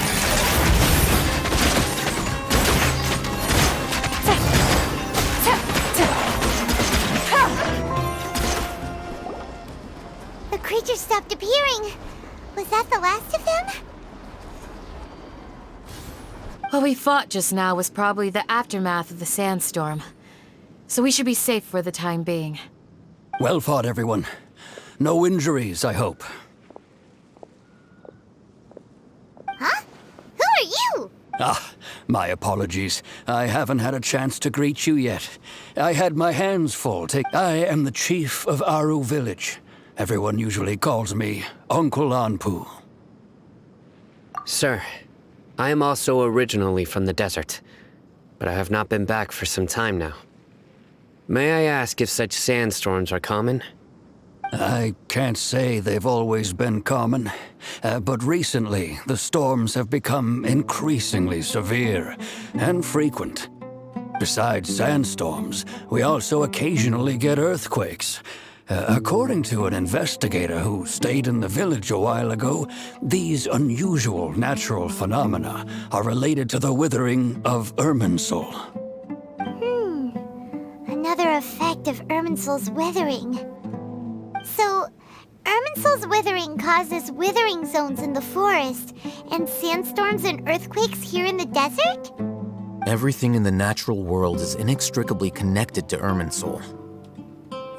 The creatures stopped appearing. Was that the last of them? What we fought just now was probably the aftermath of the sandstorm. So we should be safe for the time being. Well fought, everyone. No injuries, I hope. Huh? Who are you? Ah, my apologies. I haven't had a chance to greet you yet. I had my hands full. I am the chief of Aru Village. Everyone usually calls me Uncle Anpu. Sir, I am also originally from the desert, but I have not been back for some time now. May I ask if such sandstorms are common? I can't say they've always been common, but recently the storms have become increasingly severe and frequent. Besides sandstorms, we also occasionally get earthquakes. According to an investigator who stayed in the village a while ago, these unusual natural phenomena are related to the withering of Irminsul. Another effect of Irminsul's withering. So, Irminsul's withering causes withering zones in the forest, and sandstorms and earthquakes here in the desert? Everything in the natural world is inextricably connected to Irminsul.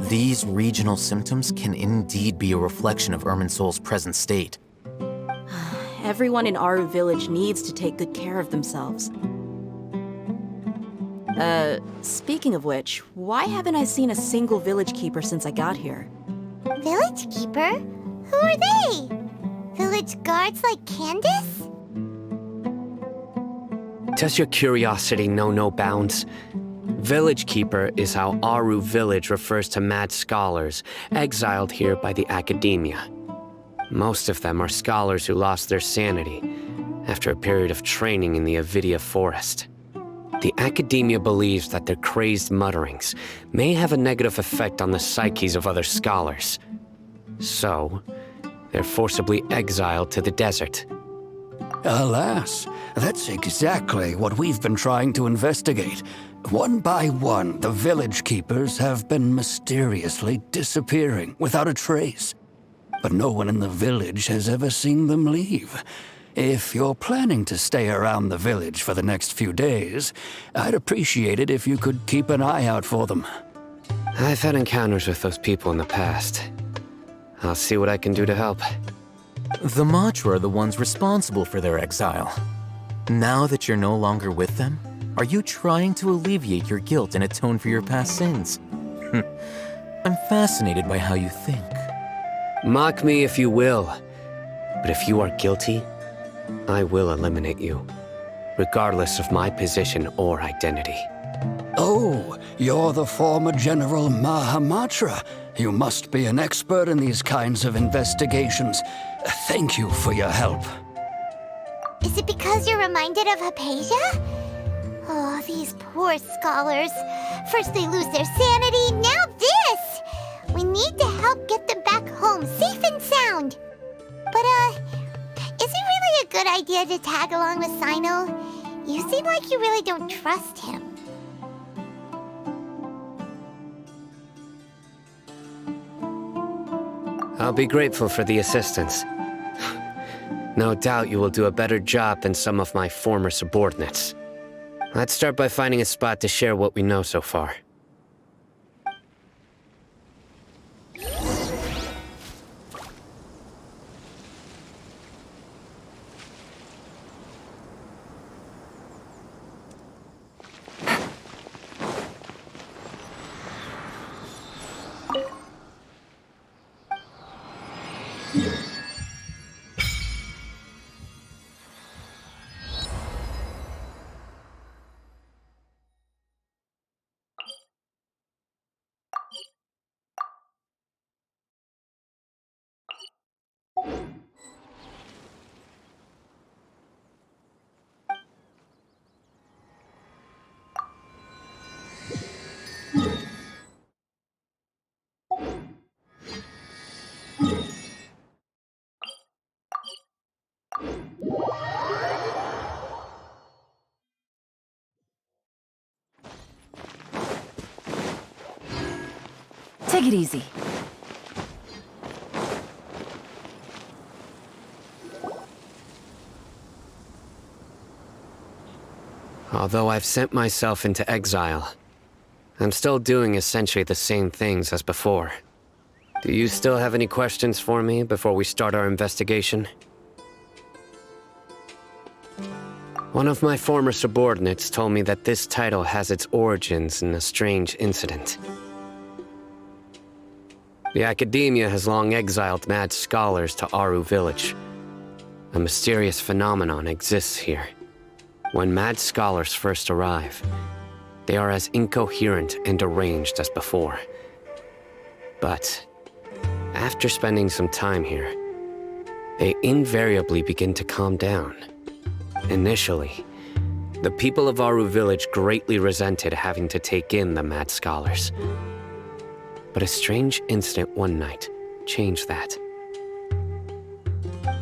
These regional symptoms can indeed be a reflection of Irminsul's present state. Everyone in Aru Village needs to take good care of themselves. Speaking of which, why haven't I seen a single village keeper since I got here? Village keeper? Who are they? Village guards like Candace? Does your curiosity know no bounds? Village Keeper is how Aru Village refers to mad scholars exiled here by the Academia. Most of them are scholars who lost their sanity after a period of training in the Avidia Forest. The Academia believes that their crazed mutterings may have a negative effect on the psyches of other scholars. So, they're forcibly exiled to the desert. Alas, that's exactly what we've been trying to investigate. One by one, the village keepers have been mysteriously disappearing without a trace. But no one in the village has ever seen them leave. If you're planning to stay around the village for the next few days, I'd appreciate it if you could keep an eye out for them. I've had encounters with those people in the past. I'll see what I can do to help. The Matra are the ones responsible for their exile. Now that you're no longer with them, are you trying to alleviate your guilt and atone for your past sins? I'm fascinated by how you think. Mock me if you will, but if you are guilty, I will eliminate you, regardless of my position or identity. Oh, you're the former General Mahamatra. You must be an expert in these kinds of investigations. Thank you for your help. Is it because you're reminded of Hypatia? Oh, these poor scholars. First they lose their sanity, now this! We need to help get them back home, safe and sound. But, is it really a good idea to tag along with Sino? You seem like you really don't trust him. I'll be grateful for the assistance. No doubt you will do a better job than some of my former subordinates. Let's start by finding a spot to share what we know so far. Take it easy. Although I've sent myself into exile, I'm still doing essentially the same things as before. Do you still have any questions for me before we start our investigation? One of my former subordinates told me that this title has its origins in a strange incident. The Academia has long exiled mad scholars to Aru Village. A mysterious phenomenon exists here. When mad scholars first arrive, they are as incoherent and deranged as before. But after spending some time here, they invariably begin to calm down. Initially, the people of Aru Village greatly resented having to take in the mad scholars. But a strange incident one night changed that.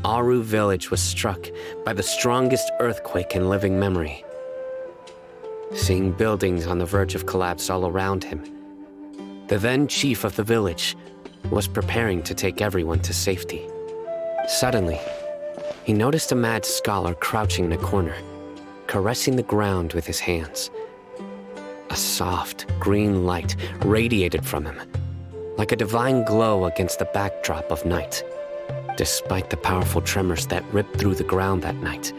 Aru Village was struck by the strongest earthquake in living memory. Seeing buildings on the verge of collapse all around him, the then chief of the village was preparing to take everyone to safety. Suddenly, he noticed a mad scholar crouching in a corner, caressing the ground with his hands. A soft, green light radiated from him, like a divine glow against the backdrop of night. Despite the powerful tremors that ripped through the ground that night,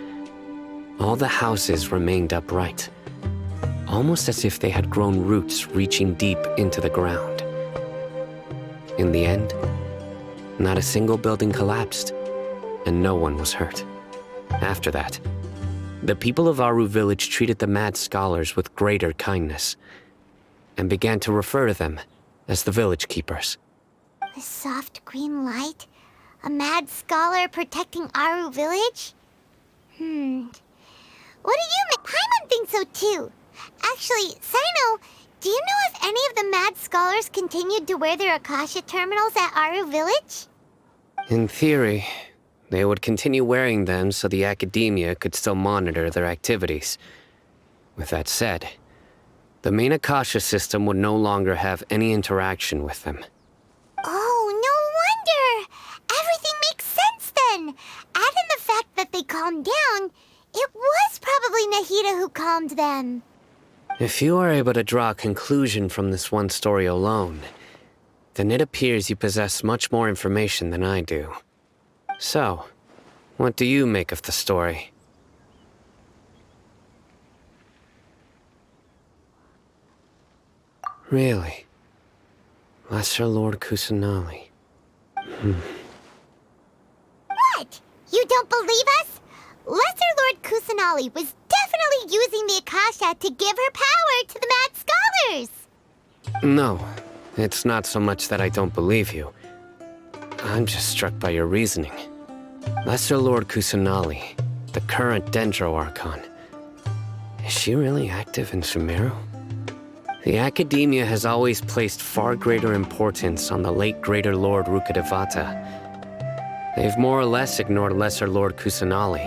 all the houses remained upright, almost as if they had grown roots reaching deep into the ground. In the end, not a single building collapsed, and no one was hurt. After that, the people of Aru Village treated the mad scholars with greater kindness, and began to refer to them as the village keepers. A soft green light? A mad scholar protecting Aru Village? What do you mean? Paimon thinks so too. Actually, Sino, do you know if any of the mad scholars continued to wear their Akasha terminals at Aru Village? In theory, they would continue wearing them so the Academia could still monitor their activities. With that said, the main Akasha system would no longer have any interaction with them. Oh, no wonder! Everything makes sense then! Add in the fact that they calmed down, it was probably Nahida who calmed them. If you are able to draw a conclusion from this one story alone, then it appears you possess much more information than I do. So, what do you make of the story? Really? Lesser Lord Kusanali. What? You don't believe us? Lesser Lord Kusanali was definitely using the Akasha to give her power to the mad scholars! No, it's not so much that I don't believe you. I'm just struck by your reasoning. Lesser Lord Kusanali, the current Dendro Archon, is she really active in Sumeru? The Academia has always placed far greater importance on the late Greater Lord Rukkhadevata. They've more or less ignored Lesser Lord Kusanali,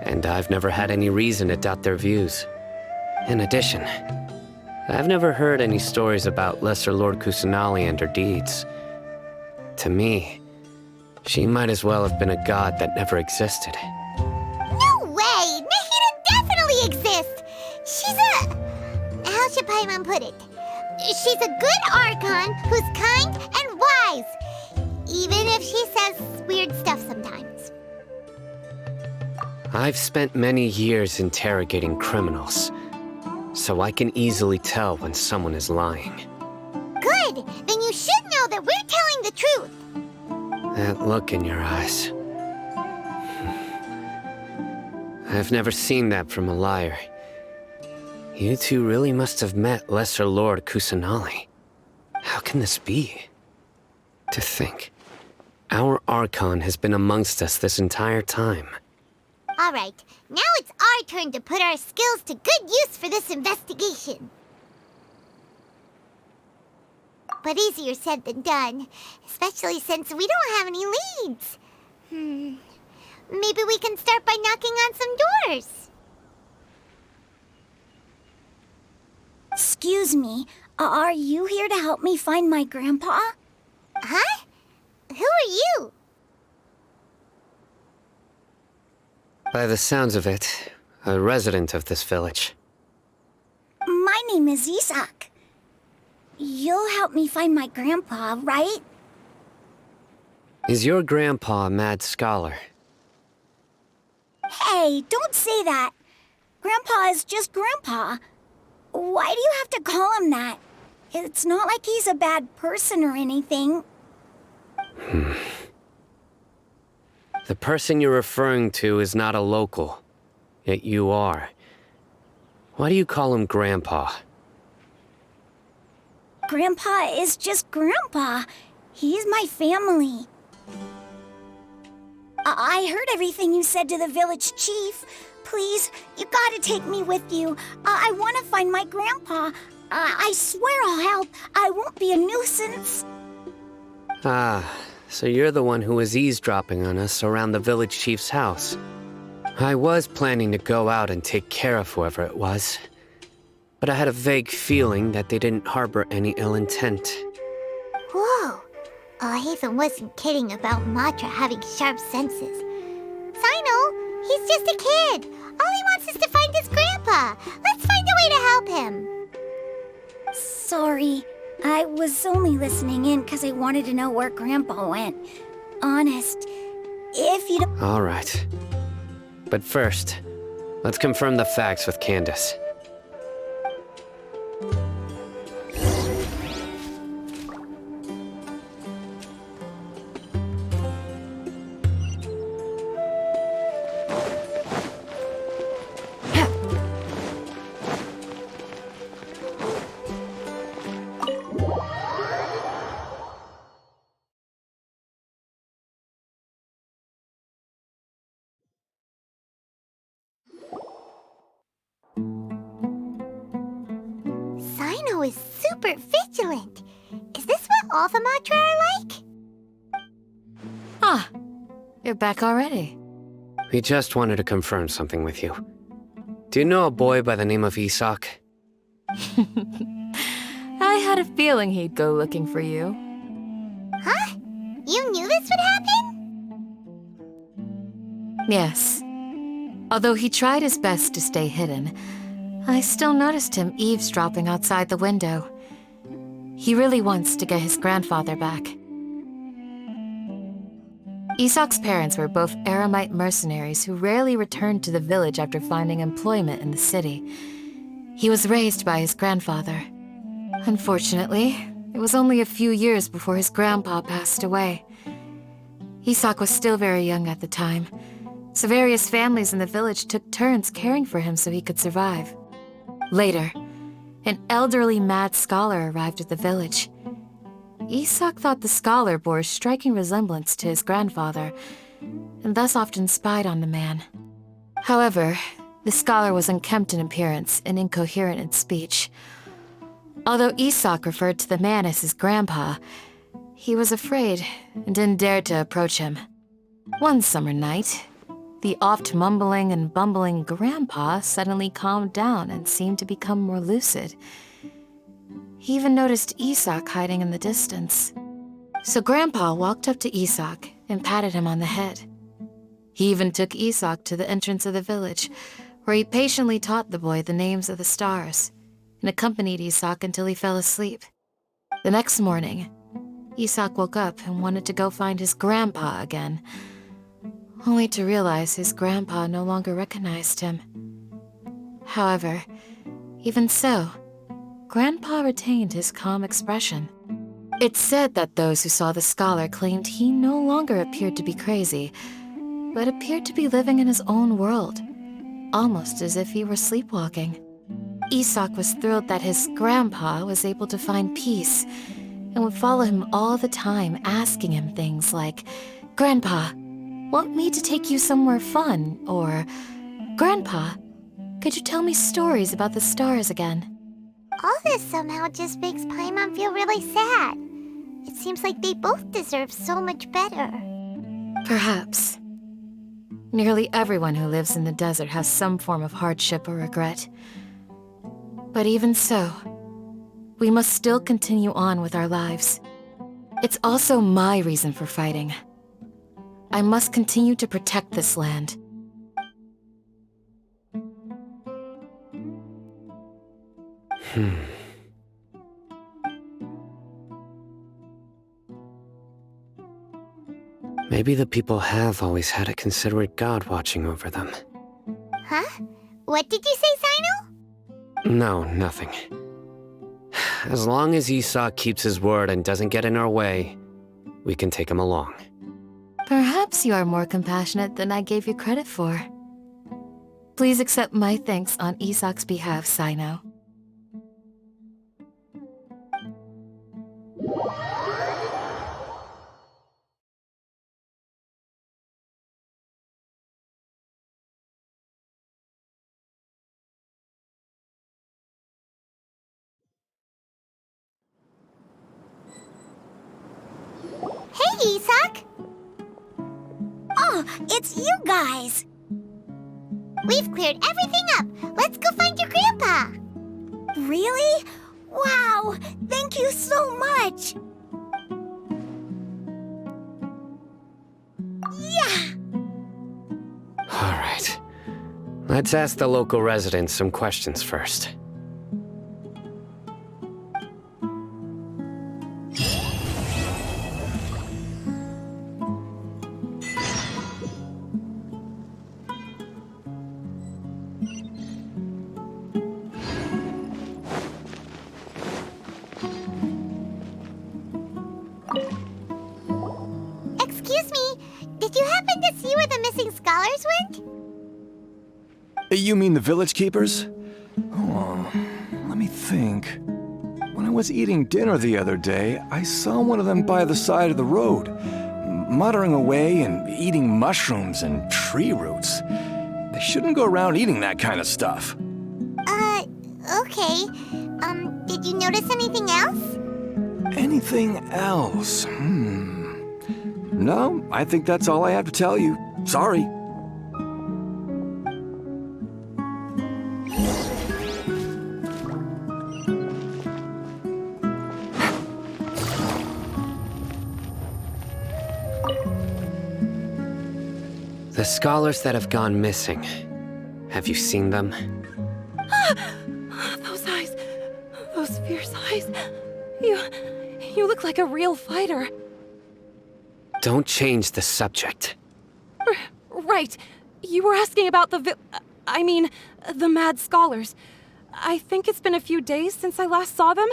and I've never had any reason to doubt their views. In addition, I've never heard any stories about Lesser Lord Kusanali and her deeds. To me, she might as well have been a god that never existed. No way! Nahida definitely exists! She's a... how should Paimon put it? She's a good Archon who's kind and wise, even if she says weird stuff sometimes. I've spent many years interrogating criminals, so I can easily tell when someone is lying. Good! Then you should know that we're telling the truth! That look in your eyes. I've never seen that from a liar. You two really must have met Lesser Lord Kusanali. How can this be? To think, our Archon has been amongst us this entire time. Alright, now it's our turn to put our skills to good use for this investigation. But easier said than done, especially since we don't have any leads. Maybe we can start by knocking on some doors. Excuse me, are you here to help me find my grandpa? Huh? Who are you? By the sounds of it, a resident of this village. My name is Isak. You'll help me find my grandpa, right? Is your grandpa a mad scholar? Hey, don't say that. Grandpa is just Grandpa. Why do you have to call him that? It's not like he's a bad person or anything. The person you're referring to is not a local, yet you are. Why do you call him Grandpa? Grandpa is just Grandpa. He's my family. I heard everything you said to the village chief. Please, you gotta take me with you. I want to find my grandpa. I swear I'll help. I won't be a nuisance. Ah, so you're the one who was eavesdropping on us around the village chief's house. I was planning to go out and take care of whoever it was, but I had a vague feeling that they didn't harbor any ill intent. Whoa. Hatham wasn't kidding about Matra having sharp senses. Sino, he's just a kid. All he wants is to find his grandpa. Let's find a way to help him. Sorry. I was only listening in because I wanted to know where Grandpa went. Honest, if you don't... All right. But first, let's confirm the facts with Candace. Sino is super vigilant. Is this what all the Matra are like? Ah, you're back already. We just wanted to confirm something with you. Do you know a boy by the name of Isak? I had a feeling he'd go looking for you. Huh? You knew this would happen? Yes. Although he tried his best to stay hidden, I still noticed him eavesdropping outside the window. He really wants to get his grandfather back. Isak's parents were both Aramite mercenaries who rarely returned to the village after finding employment in the city. He was raised by his grandfather. Unfortunately, it was only a few years before his grandpa passed away. Isak was still very young at the time, so various families in the village took turns caring for him so he could survive. Later, an elderly mad scholar arrived at the village. Isak thought the scholar bore a striking resemblance to his grandfather, and thus often spied on the man. However, the scholar was unkempt in appearance and incoherent in speech. Although Isak referred to the man as his grandpa, he was afraid and didn't dare to approach him. One summer night, the oft mumbling and bumbling grandpa suddenly calmed down and seemed to become more lucid. He even noticed Isak hiding in the distance. So Grandpa walked up to Isak and patted him on the head. He even took Isak to the entrance of the village, where he patiently taught the boy the names of the stars and accompanied Isak until he fell asleep. The next morning, Isak woke up and wanted to go find his grandpa again, only to realize his grandpa no longer recognized him. However, even so, Grandpa retained his calm expression. It's said that those who saw the scholar claimed he no longer appeared to be crazy, but appeared to be living in his own world, almost as if he were sleepwalking. Isak was thrilled that his grandpa was able to find peace, and would follow him all the time, asking him things like, "Grandpa, want me to take you somewhere fun?" Or, "Grandpa, could you tell me stories about the stars again?" All this somehow just makes Paimon feel really sad. It seems like they both deserve so much better. Perhaps. Nearly everyone who lives in the desert has some form of hardship or regret. But even so, we must still continue on with our lives. It's also my reason for fighting. I must continue to protect this land. Maybe the people have always had a considerate god watching over them. Huh? What did you say, Sino? No, nothing. As long as Esau keeps his word and doesn't get in our way, we can take him along. Perhaps you are more compassionate than I gave you credit for. Please accept my thanks on Isak's behalf, Sino. Hey, Isak! Oh, it's you guys! We've cleared everything up. Let's go find your grandpa. Really? Wow! Thank you so much! Yeah! All right. Let's ask the local residents some questions first. Excuse me, did you happen to see where the missing scholars went? You mean the village keepers? Oh, let me think. When I was eating dinner the other day, I saw one of them by the side of the road, muttering away and eating mushrooms and tree roots. They shouldn't go around eating that kind of stuff. Okay. Did you notice anything else? Anything else? No, I think that's all I have to tell you. Sorry. The scholars that have gone missing. Have you seen them? Those eyes. Those fierce eyes. You look like a real fighter. Don't change the subject. Right. You were asking about the mad scholars. I think it's been a few days since I last saw them.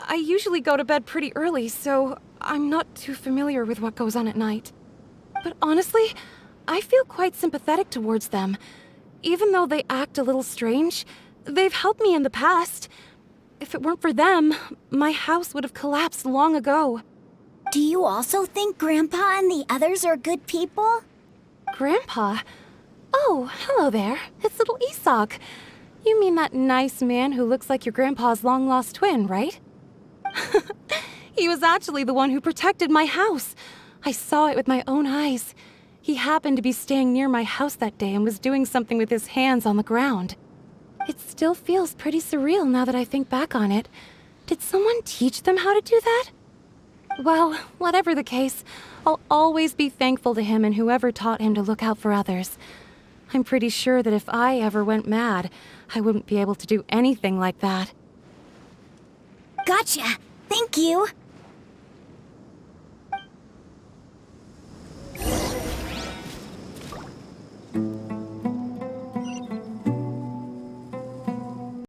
I usually go to bed pretty early, so I'm not too familiar with what goes on at night. But honestly, I feel quite sympathetic towards them. Even though they act a little strange, they've helped me in the past. If it weren't for them, my house would have collapsed long ago. Do you also think Grandpa and the others are good people? Grandpa? Oh, hello there. It's little Isak. You mean that nice man who looks like your grandpa's long-lost twin, right? He was actually the one who protected my house. I saw it with my own eyes. He happened to be staying near my house that day and was doing something with his hands on the ground. It still feels pretty surreal now that I think back on it. Did someone teach them how to do that? Well, whatever the case, I'll always be thankful to him and whoever taught him to look out for others. I'm pretty sure that if I ever went mad, I wouldn't be able to do anything like that. Gotcha. Thank you.